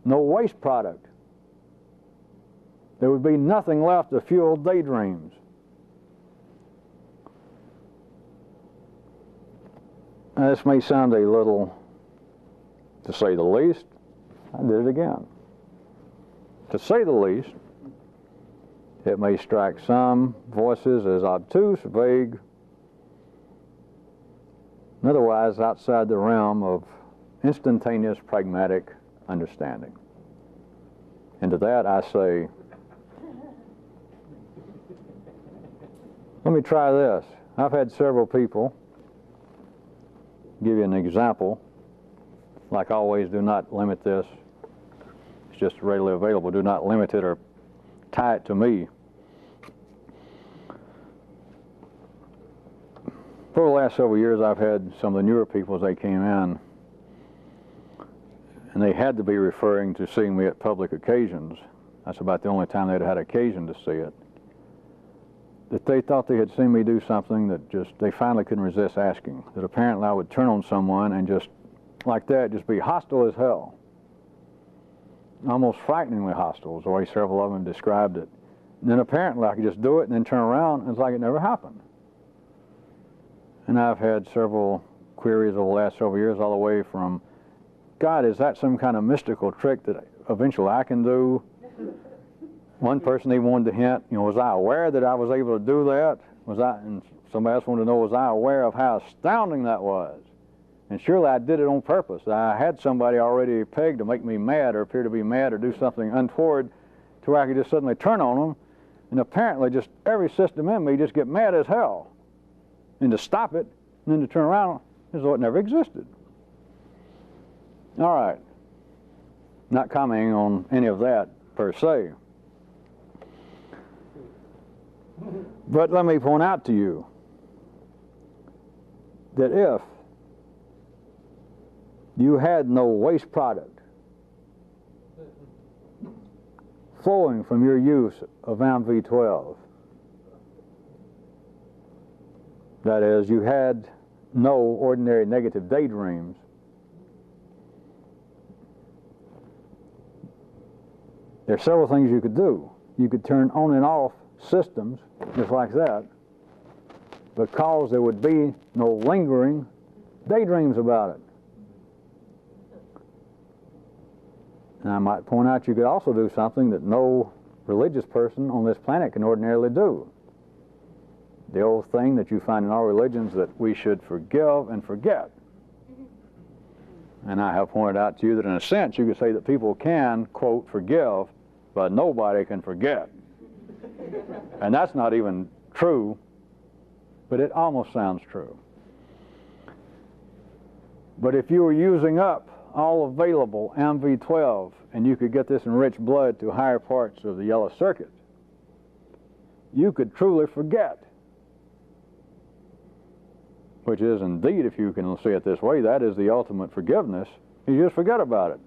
[SPEAKER 1] no waste product. There would be nothing left to fuel daydreams. Now, this may sound a little, to say the least, I did it again. To say the least, it may strike some voices as obtuse, vague, and otherwise outside the realm of instantaneous pragmatic understanding. And to that I say, let me try this. I've had several people, give you an example, like always, do not limit this, it's just readily available, do not limit it or tie it to me. For the last several years I've had some of the newer people as they came in, and they had to be referring to seeing me at public occasions. That's about the only time they'd had occasion to see it. That they thought they had seen me do something that just, they finally couldn't resist asking. That apparently I would turn on someone and just, like that, just be hostile as hell. Almost frighteningly hostile is the way several of them described it. And then apparently I could just do it and then turn around and it's like it never happened. And I've had several queries over the last several years, all the way from, God, is that some kind of mystical trick that eventually I can do? One person even wanted to hint, was I aware that I was able to do that? And somebody else wanted to know, was I aware of how astounding that was? And surely I did it on purpose. I had somebody already pegged to make me mad or appear to be mad or do something untoward to where I could just suddenly turn on them, and apparently just every system in me just get mad as hell. And to stop it, and then to turn around as though it never existed. All right. Not commenting on any of that per se. But let me point out to you that if you had no waste product flowing from your use of MV12, that is, you had no ordinary negative daydreams, there are several things you could do. You could turn on and off systems just like that, because there would be no lingering daydreams about it. And I might point out you could also do something that no religious person on this planet can ordinarily do. The old thing that you find in all religions, that we should forgive and forget. And I have pointed out to you that in a sense you could say that people can, quote, forgive, but nobody can forget. And that's not even true, but it almost sounds true. But if you were using up all available MV12 and you could get this enriched blood to higher parts of the yellow circuit, you could truly forget. Which is indeed, if you can see it this way, that is the ultimate forgiveness. You just forget about it.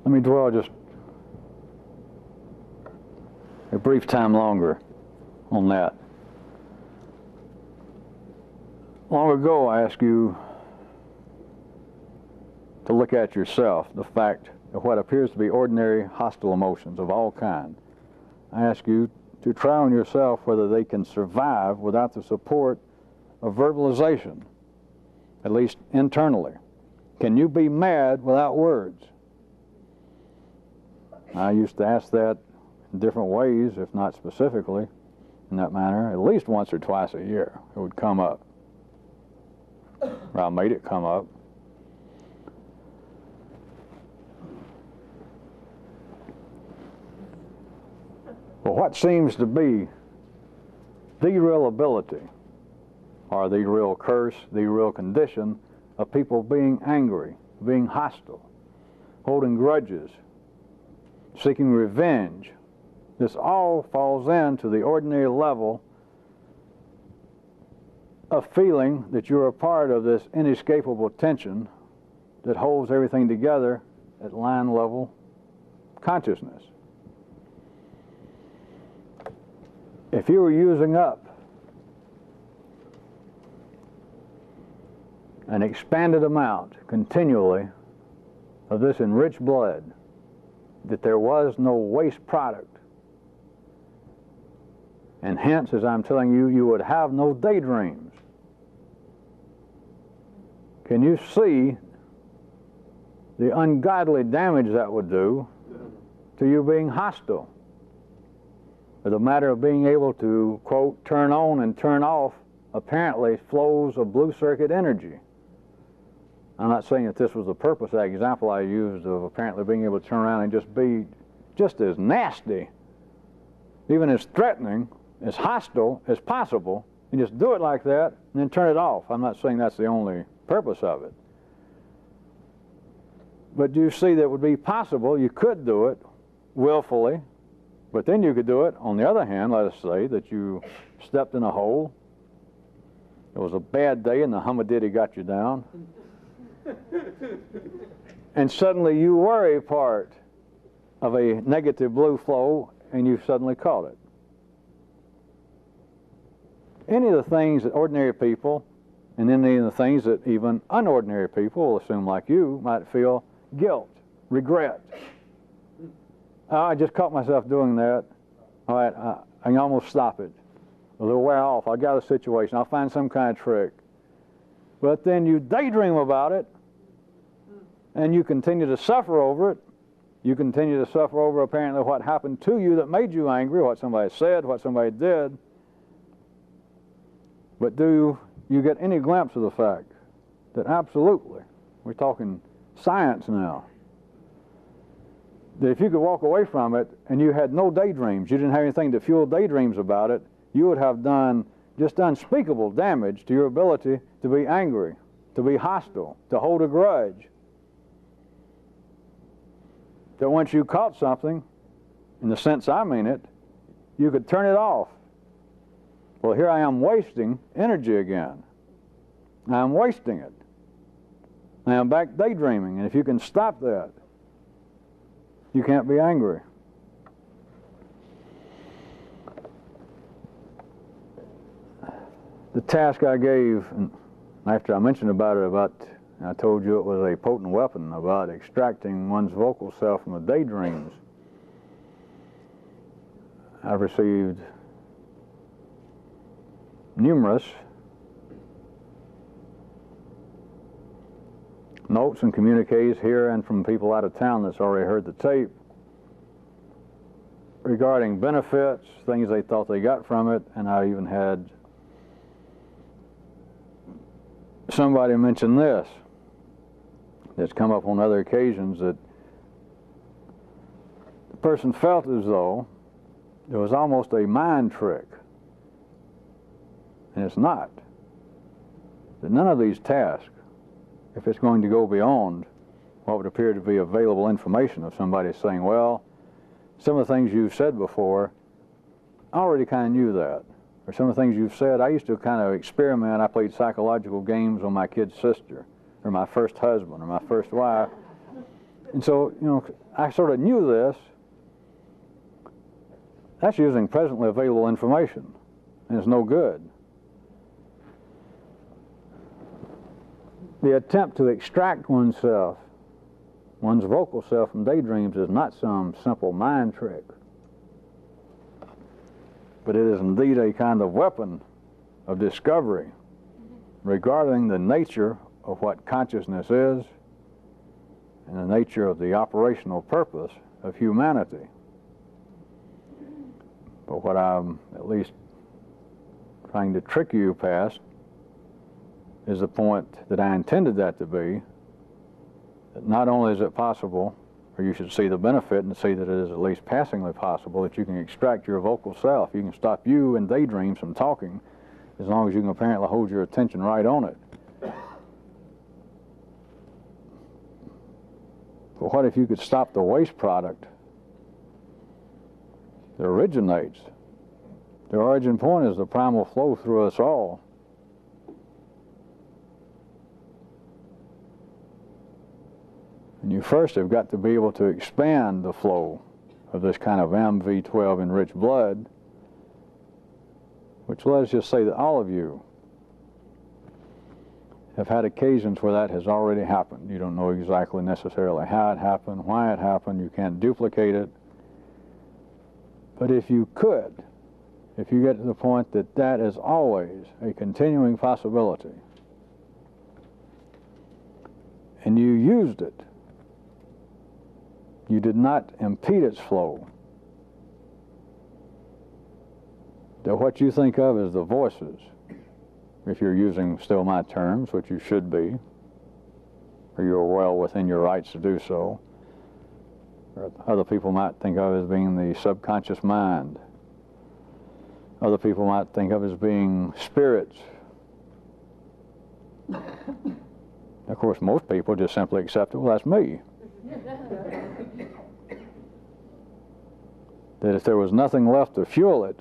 [SPEAKER 1] Let me dwell just a brief time longer on that. Long ago, I asked you to look at yourself, the fact of what appears to be ordinary hostile emotions of all kind. I ask you to try on yourself whether they can survive without the support of verbalization, at least internally. Can you be mad without words? I used to ask that in different ways, if not specifically in that manner, at least once or twice a year. It would come up. Or I made it come up. But what seems to be the real ability, or the real curse, the real condition of people being angry, being hostile, holding grudges, seeking revenge, this all falls into the ordinary level of feeling that you're a part of this inescapable tension that holds everything together at line level consciousness. If you were using up an expanded amount continually of this enriched blood, that there was no waste product, and hence, as I'm telling you, you would have no daydreams. Can you see the ungodly damage that would do to you being hostile? As a matter of being able to, quote, turn on and turn off, apparently flows of blue circuit energy. I'm not saying that this was the purpose of that example I used of apparently being able to turn around and just be just as nasty, even as threatening, as hostile as possible, and just do it like that and then turn it off. I'm not saying that's the only purpose of it. But do you see that it would be possible? You could do it willfully, but then you could do it, on the other hand, let us say that you stepped in a hole, it was a bad day and the humidity got you down, and suddenly you were a part of a negative blue flow and you suddenly caught it. Any of the things that ordinary people, and any of the things that even unordinary people will assume like you might feel guilt, regret. Oh, I just caught myself doing that. All right, I can almost stop it. It'll wear off. I'll get out of the situation. I'll find some kind of trick. But then you daydream about it, and you continue to suffer over it. You continue to suffer over apparently what happened to you that made you angry, what somebody said, what somebody did. But do you get any glimpse of the fact that absolutely, we're talking science now, that if you could walk away from it and you had no daydreams, you didn't have anything to fuel daydreams about it, you would have done just unspeakable damage to your ability to be angry, to be hostile, to hold a grudge. That once you caught something, in the sense I mean it, you could turn it off. Well, here I am wasting energy again. I'm wasting it. I am back daydreaming, and if you can stop that, you can't be angry. The task I gave, and after I mentioned about it, I told you it was a potent weapon about extracting one's vocal self from the daydreams. I've received numerous notes and communiques here and from people out of town that's already heard the tape regarding benefits, things they thought they got from it, and I even had somebody mention this that's come up on other occasions, that the person felt as though it was almost a mind trick, and it's not. That none of these tasks, if it's going to go beyond what would appear to be available information of somebody saying, well, some of the things you've said before, I already kind of knew that. Or some of the things you've said, I used to kind of experiment. I played psychological games on my kid's sister, or my first husband, or my first wife. And so, you know, I sort of knew this. That's using presently available information, and it's no good. The attempt to extract oneself, one's vocal self from daydreams, is not some simple mind trick, but it is indeed a kind of weapon of discovery regarding the nature of what consciousness is and the nature of the operational purpose of humanity. But what I'm at least trying to trick you past is the point that I intended that to be, that not only is it possible, or you should see the benefit and see that it is at least passingly possible, that you can extract your vocal self. You can stop you and daydreams from talking, as long as you can apparently hold your attention right on it. But what if you could stop the waste product that originates? The origin point is the primal flow through us all. And you first have got to be able to expand the flow of this kind of MV12 enriched blood, which, let's just say that all of you have had occasions where that has already happened. You don't know exactly necessarily how it happened, why it happened, you can't duplicate it. But if you could, if you get to the point that that is always a continuing possibility, and you used it, you did not impede its flow, that what you think of as the voices, if you're using still my terms, which you should be, or you're well within your rights to do so, or other people might think of as being the subconscious mind. Other people might think of as being spirits. Of course, most people just simply accept it, well, that's me. That if there was nothing left to fuel it,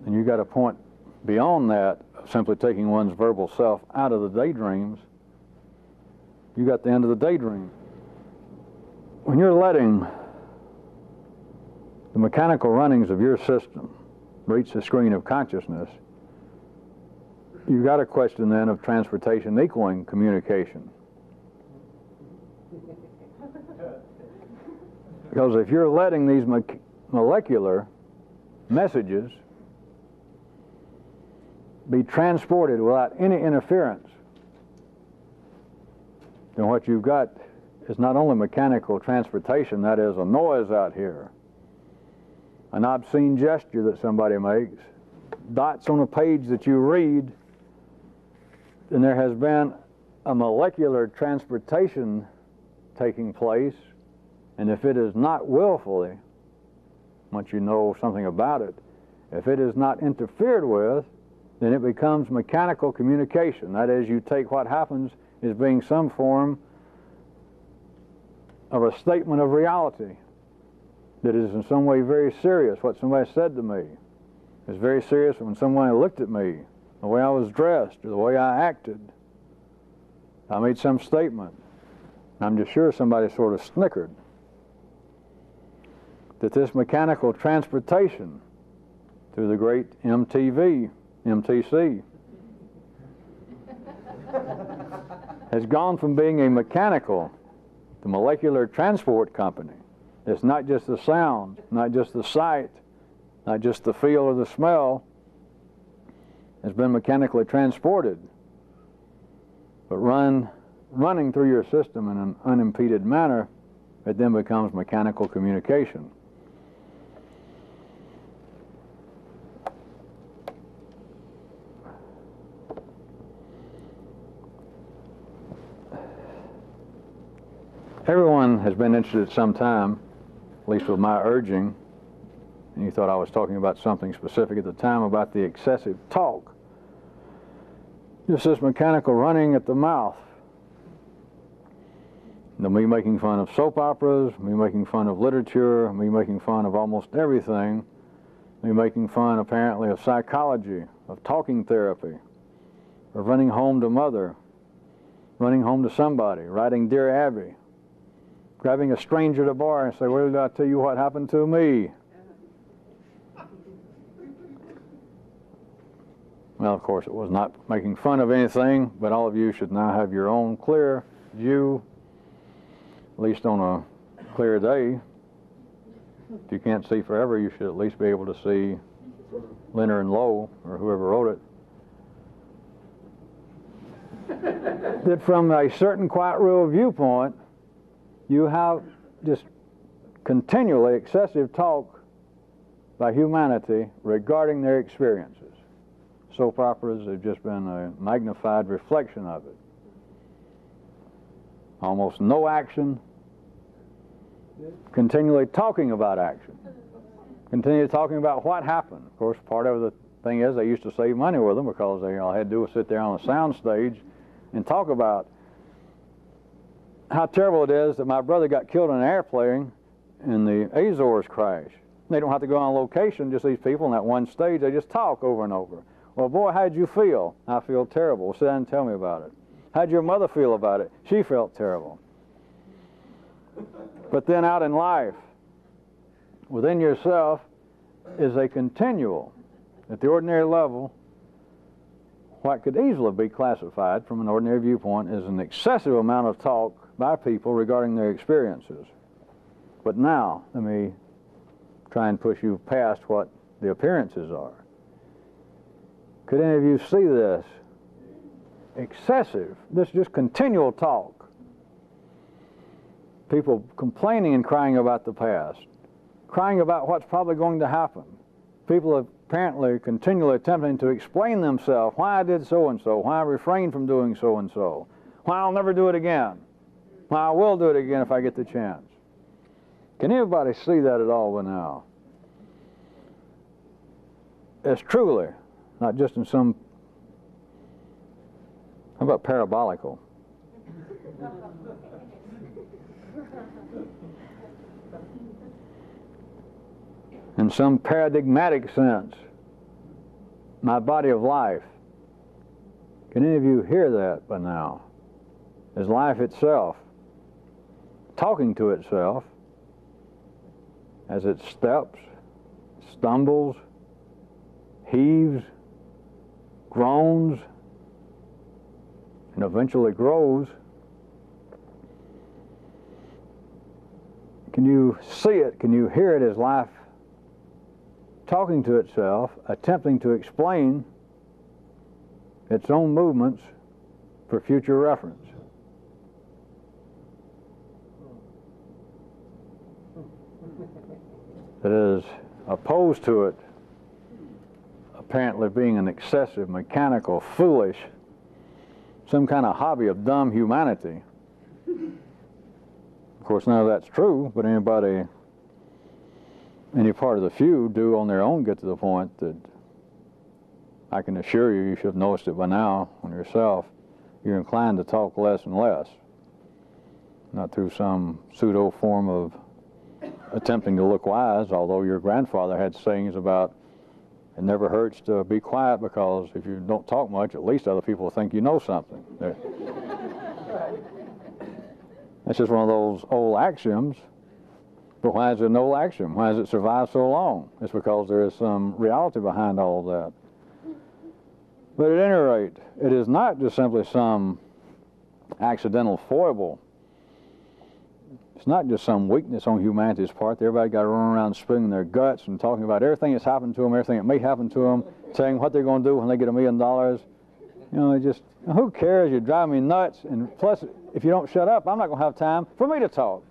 [SPEAKER 1] and you got a point beyond that of simply taking one's verbal self out of the daydreams, you got the end of the daydream. When you're letting the mechanical runnings of your system reach the screen of consciousness, you've got a question then of transportation equaling communication. Because if you're letting these molecular messages be transported without any interference, then what you've got is not only mechanical transportation, that is a noise out here, an obscene gesture that somebody makes, dots on a page that you read, then there has been a molecular transportation taking place. And if it is not willfully, once you know something about it, if it is not interfered with, then it becomes mechanical communication. That is, you take what happens as being some form of a statement of reality that is in some way very serious. What somebody said to me is very serious when somebody looked at me, the way I was dressed, or the way I acted. I made some statement. I'm just sure somebody sort of snickered. That this mechanical transportation through the great MTC, has gone from being a mechanical to molecular transport company. It's not just the sound, not just the sight, not just the feel or the smell. It's been mechanically transported, but running through your system in an unimpeded manner, it then becomes mechanical communication. Everyone has been interested at some time, at least with my urging, and you thought I was talking about something specific at the time, about the excessive talk. Just this mechanical running at the mouth. Me making fun of soap operas, me making fun of literature, me making fun of almost everything, me making fun apparently of psychology, of talking therapy, of running home to mother, running home to somebody, writing Dear Abby, grabbing a stranger at a bar and say, well, did I tell you what happened to me? Well, of course, it was not making fun of anything, but all of you should now have your own clear view, at least on a clear day. If you can't see forever, you should at least be able to see Leonard and Lowe, or whoever wrote it. That from a certain quiet rule viewpoint, you have just continually excessive talk by humanity regarding their experiences. Soap operas have just been a magnified reflection of it. Almost no action, continually talking about action, continually talking about what happened. Of course, part of the thing is they used to save money with them because they all had to do was sit there on a sound stage and talk about how terrible it is that my brother got killed in an airplane in the Azores crash. They don't have to go on location, just these people on that one stage, they just talk over and over. Well, boy, how'd you feel? I feel terrible. Well, sit down and tell me about it. How'd your mother feel about it? She felt terrible. But then out in life, within yourself, is a continual, at the ordinary level, what could easily be classified from an ordinary viewpoint as an excessive amount of talk by people regarding their experiences. But now, let me try and push you past what the appearances are. Could any of you see this? Excessive, this just continual talk. People complaining and crying about the past, crying about what's probably going to happen. People apparently continually attempting to explain themselves, why I did so-and-so, why I refrained from doing so-and-so, why I'll never do it again, why I will do it again if I get the chance. Can anybody see that at all by now? It's truly, not just in some, how about parabolical? In some paradigmatic sense, my body of life. Can any of you hear that by now? As life itself, talking to itself, as it steps, stumbles, heaves, groans, and eventually grows. Can you see it? Can you hear it as life talking to itself, attempting to explain its own movements for future reference? That is opposed to it apparently being an excessive, mechanical, foolish, some kind of hobby of dumb humanity. Of course, none of that's true, but anybody, any part of the few do on their own get to the point that I can assure you, you should have noticed it by now on yourself, you're inclined to talk less and less. Not through some pseudo form of attempting to look wise, although your grandfather had sayings about it never hurts to be quiet because if you don't talk much, at least other people think you know something. That's just one of those old axioms. But why is it an old axiom? Why has it survived so long? It's because there is some reality behind all of that. But at any rate, it is not just simply some accidental foible. It's not just some weakness on humanity's part. Everybody got to run around spilling their guts and talking about everything that's happened to them, everything that may happen to them, saying what they're going to do when they get $1 million. You know, just, who cares? You drive me nuts. And plus, if you don't shut up, I'm not going to have time for me to talk.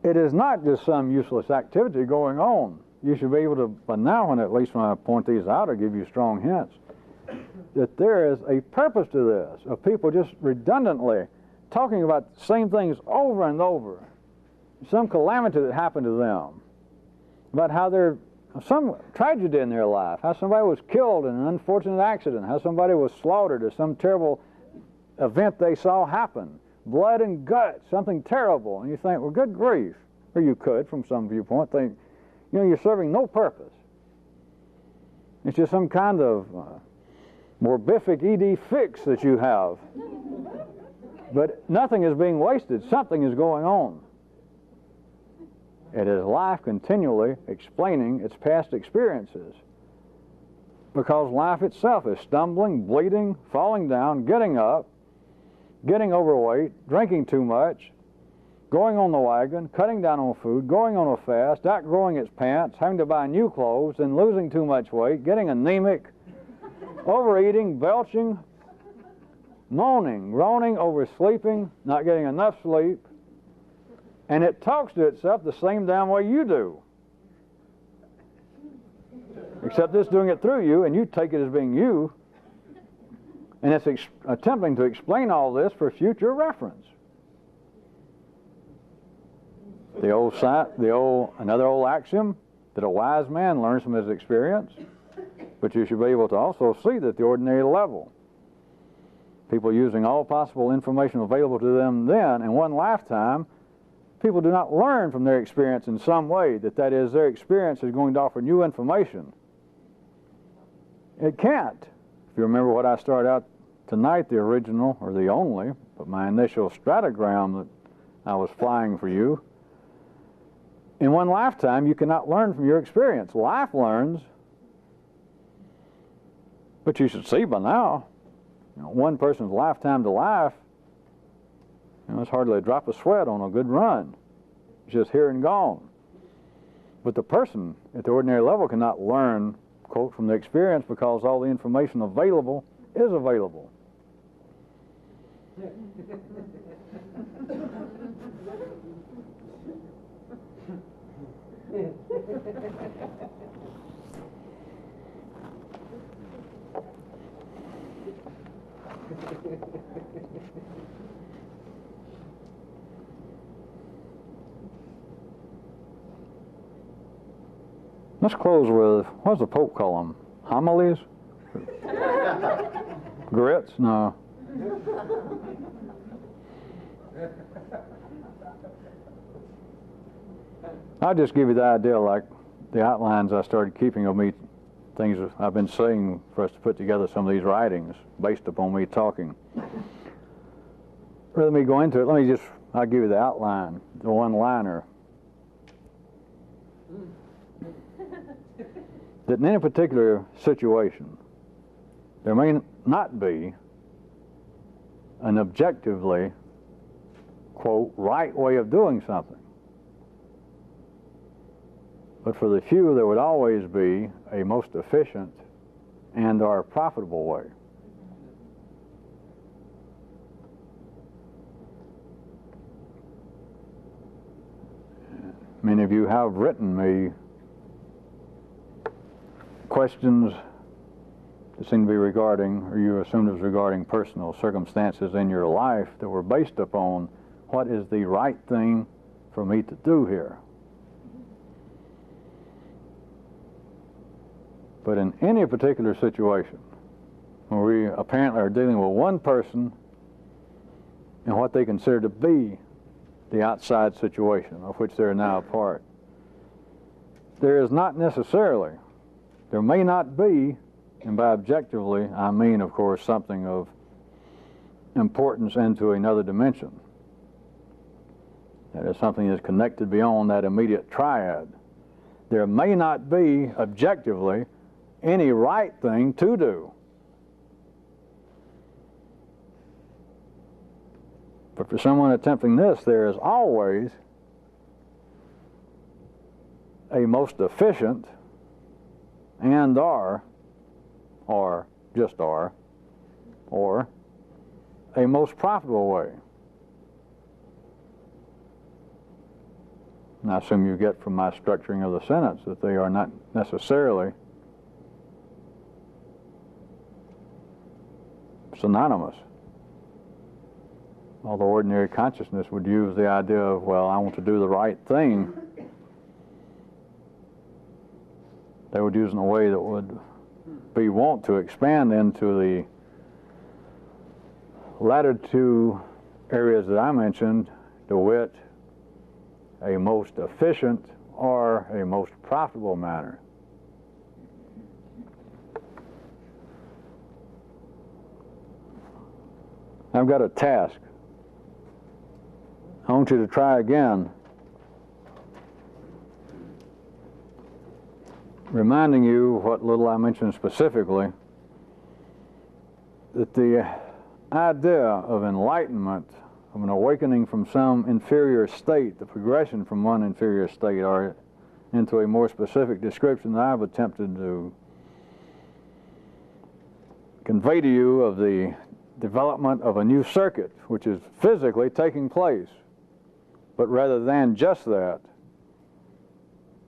[SPEAKER 1] It is not just some useless activity going on. You should be able to, by now, at least when I point these out, or give you strong hints. that there is a purpose to this, of people just redundantly talking about the same things over and over. Some calamity that happened to them, about how there's some tragedy in their life, how somebody was killed in an unfortunate accident, how somebody was slaughtered, or some terrible event they saw happen, blood and guts, something terrible, and you think, well, good grief, or you could, from some viewpoint, think, you know, you're serving no purpose. It's just some kind of morbific ED fix that you have. But nothing is being wasted. Something is going on. It is life continually explaining its past experiences. Because life itself is stumbling, bleeding, falling down, getting up, getting overweight, drinking too much, going on the wagon, cutting down on food, going on a fast, outgrowing its pants, having to buy new clothes, then losing too much weight, getting anemic, overeating, belching, moaning, groaning, oversleeping, not getting enough sleep, and it talks to itself the same damn way you do. Except it's doing it through you, and you take it as being you, and it's attempting to explain all this for future reference. Another old axiom that a wise man learns from his experience, but you should be able to also see that at the ordinary level, people using all possible information available to them then in one lifetime, people do not learn from their experience in some way, that is, their experience is going to offer new information. It can't. If you remember what I started out tonight, the original, or the only, but my initial stratogram that I was flying for you, in one lifetime, you cannot learn from your experience. Life learns, but you should see by now, you know, one person's lifetime to life, you know, it's hardly a drop of sweat on a good run. It's just here and gone. But the person at the ordinary level cannot learn, quote, from the experience, because all the information available is available. Let's close with, what does the Pope call them? Homilies? Grits? No. I'll just give you the idea, like the outlines I started keeping of me, things I've been saying for us to put together some of these writings based upon me talking. Rather than me go into it, I'll give you the outline, the one-liner. That in any particular situation, there may not be an objectively, quote, right way of doing something. But for the few, there would always be a most efficient and or profitable way. Many of you have written me questions that seem to be regarding, or you assumed it was regarding, personal circumstances in your life that were based upon what is the right thing for me to do here. But in any particular situation, where we apparently are dealing with one person and what they consider to be the outside situation of which they're now a part, there is not necessarily, there may not be, and by objectively I mean, of course, something of importance into another dimension. That is, something that's connected beyond that immediate triad. There may not be, objectively, any right thing to do. But for someone attempting this, there is always a most efficient and or just or a most profitable way. And I assume you get from my structuring of the sentence that they are not necessarily synonymous. Although ordinary consciousness would use the idea of, well, I want to do the right thing, they would use it in a way that would be wont to expand into the latter two areas that I mentioned, to wit, a most efficient or a most profitable manner. I've got a task. I want you to try again, reminding you what little I mentioned specifically, that the idea of enlightenment, of an awakening from some inferior state, the progression from one inferior state or into a more specific description that I've attempted to convey to you of the development of a new circuit, which is physically taking place. But rather than just that,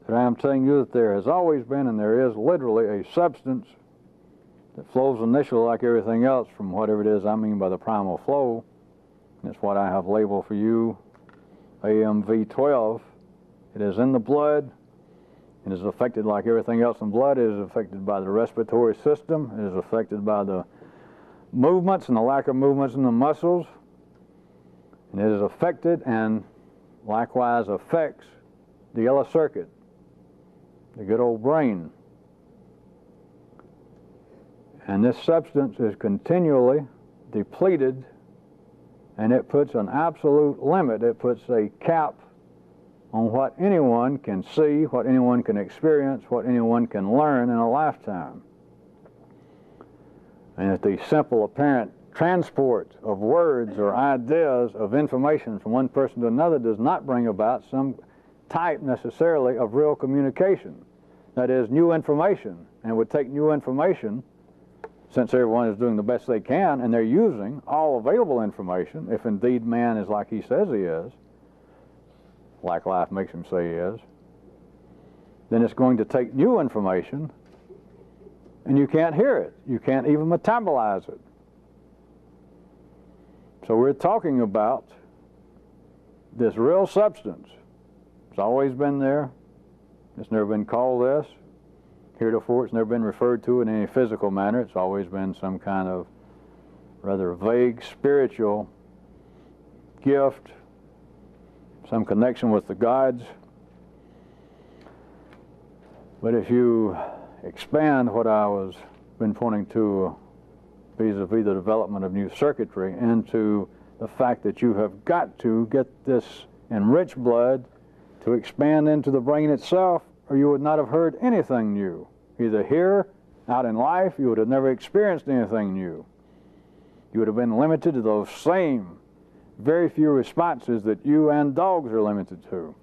[SPEAKER 1] I am telling you that there has always been and there is literally a substance that flows initially like everything else from whatever it is I mean by the primal flow. And it's what I have labeled for you, AMV12. It is in the blood. It is affected like everything else in blood. It is affected by the respiratory system. It is affected by the movements and the lack of movements in the muscles. And it is affected and likewise affects the yellow circuit, the good old brain. And this substance is continually depleted, and it puts an absolute limit. It puts a cap on what anyone can see, what anyone can experience, what anyone can learn in a lifetime. And if the simple apparent transport of words or ideas of information from one person to another does not bring about some type necessarily of real communication, that is, new information, and it would take new information, since everyone is doing the best they can and they're using all available information, if indeed man is like he says he is, like life makes him say he is, then it's going to take new information and you can't hear it. You can't even metabolize it. So we're talking about this real substance. It's always been there. It's never been called this. Heretofore, it's never been referred to in any physical manner. It's always been some kind of rather vague spiritual gift, some connection with the gods. But if you expand what I was been pointing to vis-a-vis the development of new circuitry into the fact that you have got to get this enriched blood to expand into the brain itself, or you would not have heard anything new. Either here, out in life, you would have never experienced anything new. You would have been limited to those same very few responses that you and dogs are limited to.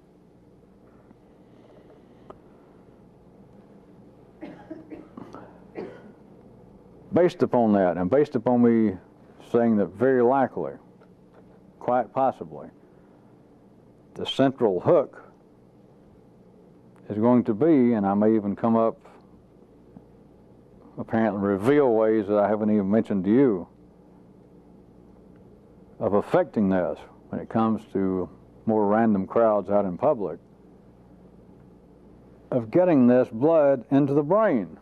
[SPEAKER 1] Based upon that, and based upon me saying that very likely, quite possibly, the central hook is going to be, and I may even come up, apparently reveal ways that I haven't even mentioned to you, of affecting this when it comes to more random crowds out in public, of getting this blood into the brain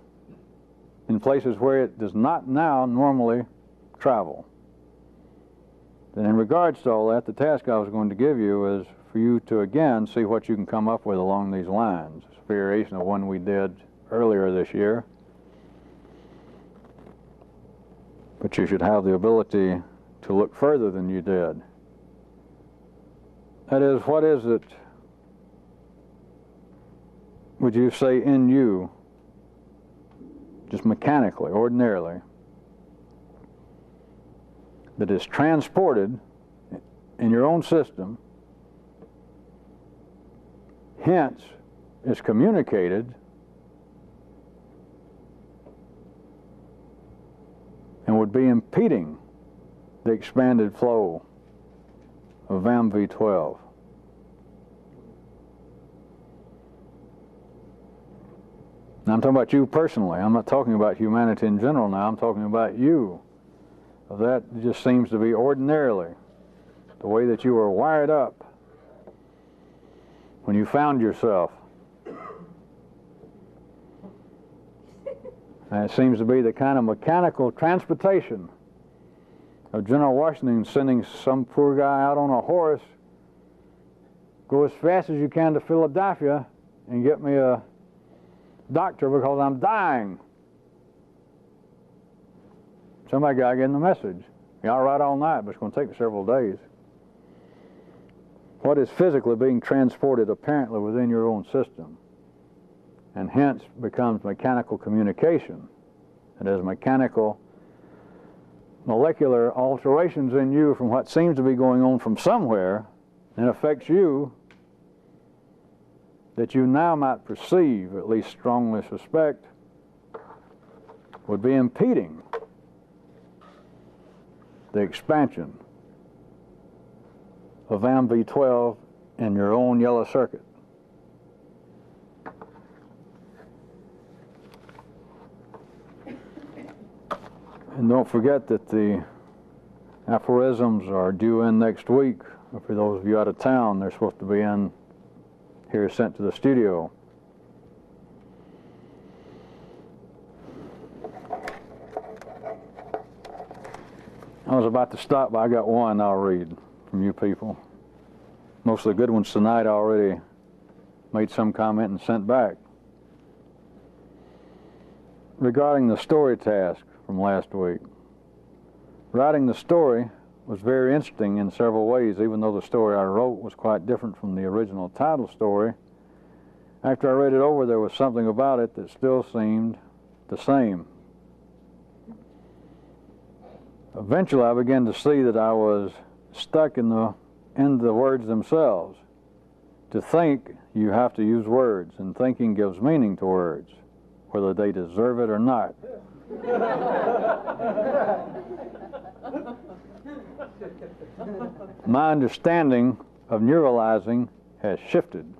[SPEAKER 1] in places where it does not now normally travel. Then in regards to all that, the task I was going to give you is for you to again see what you can come up with along these lines. It's a variation of one we did earlier this year. But you should have the ability to look further than you did. That is, what is it, would you say, in you, just mechanically, ordinarily, that is transported in your own system, hence is communicated and would be impeding the expanded flow of VAMV12. Now I'm talking about you personally. I'm not talking about humanity in general now. I'm talking about you, of that just seems to be ordinarily the way that you were wired up when you found yourself. And it seems to be the kind of mechanical transportation of General Washington sending some poor guy out on a horse, go as fast as you can to Philadelphia and get me a doctor because I'm dying. Somebody got to get in the message. Y'all write all night, but it's going to take several days. What is physically being transported apparently within your own system, and hence becomes mechanical communication. It is mechanical, molecular alterations in you from what seems to be going on from somewhere, and affects you, that you now might perceive, at least strongly suspect, would be impeding the expansion of MV12 in your own yellow circuit. And don't forget that the aphorisms are due in next week. For those of you out of town, they're supposed to be in here, sent to the studio. I was about to stop, but I got one I'll read from you people. Most of the good ones tonight I already made some comment and sent back. Regarding the story task from last week. Writing the story was very interesting in several ways, even though the story I wrote was quite different from the original title story. After I read it over, there was something about it that still seemed the same. Eventually, I began to see that I was stuck in the words themselves. To think, you have to use words, and thinking gives meaning to words, whether they deserve it or not. My understanding of neuralizing has shifted.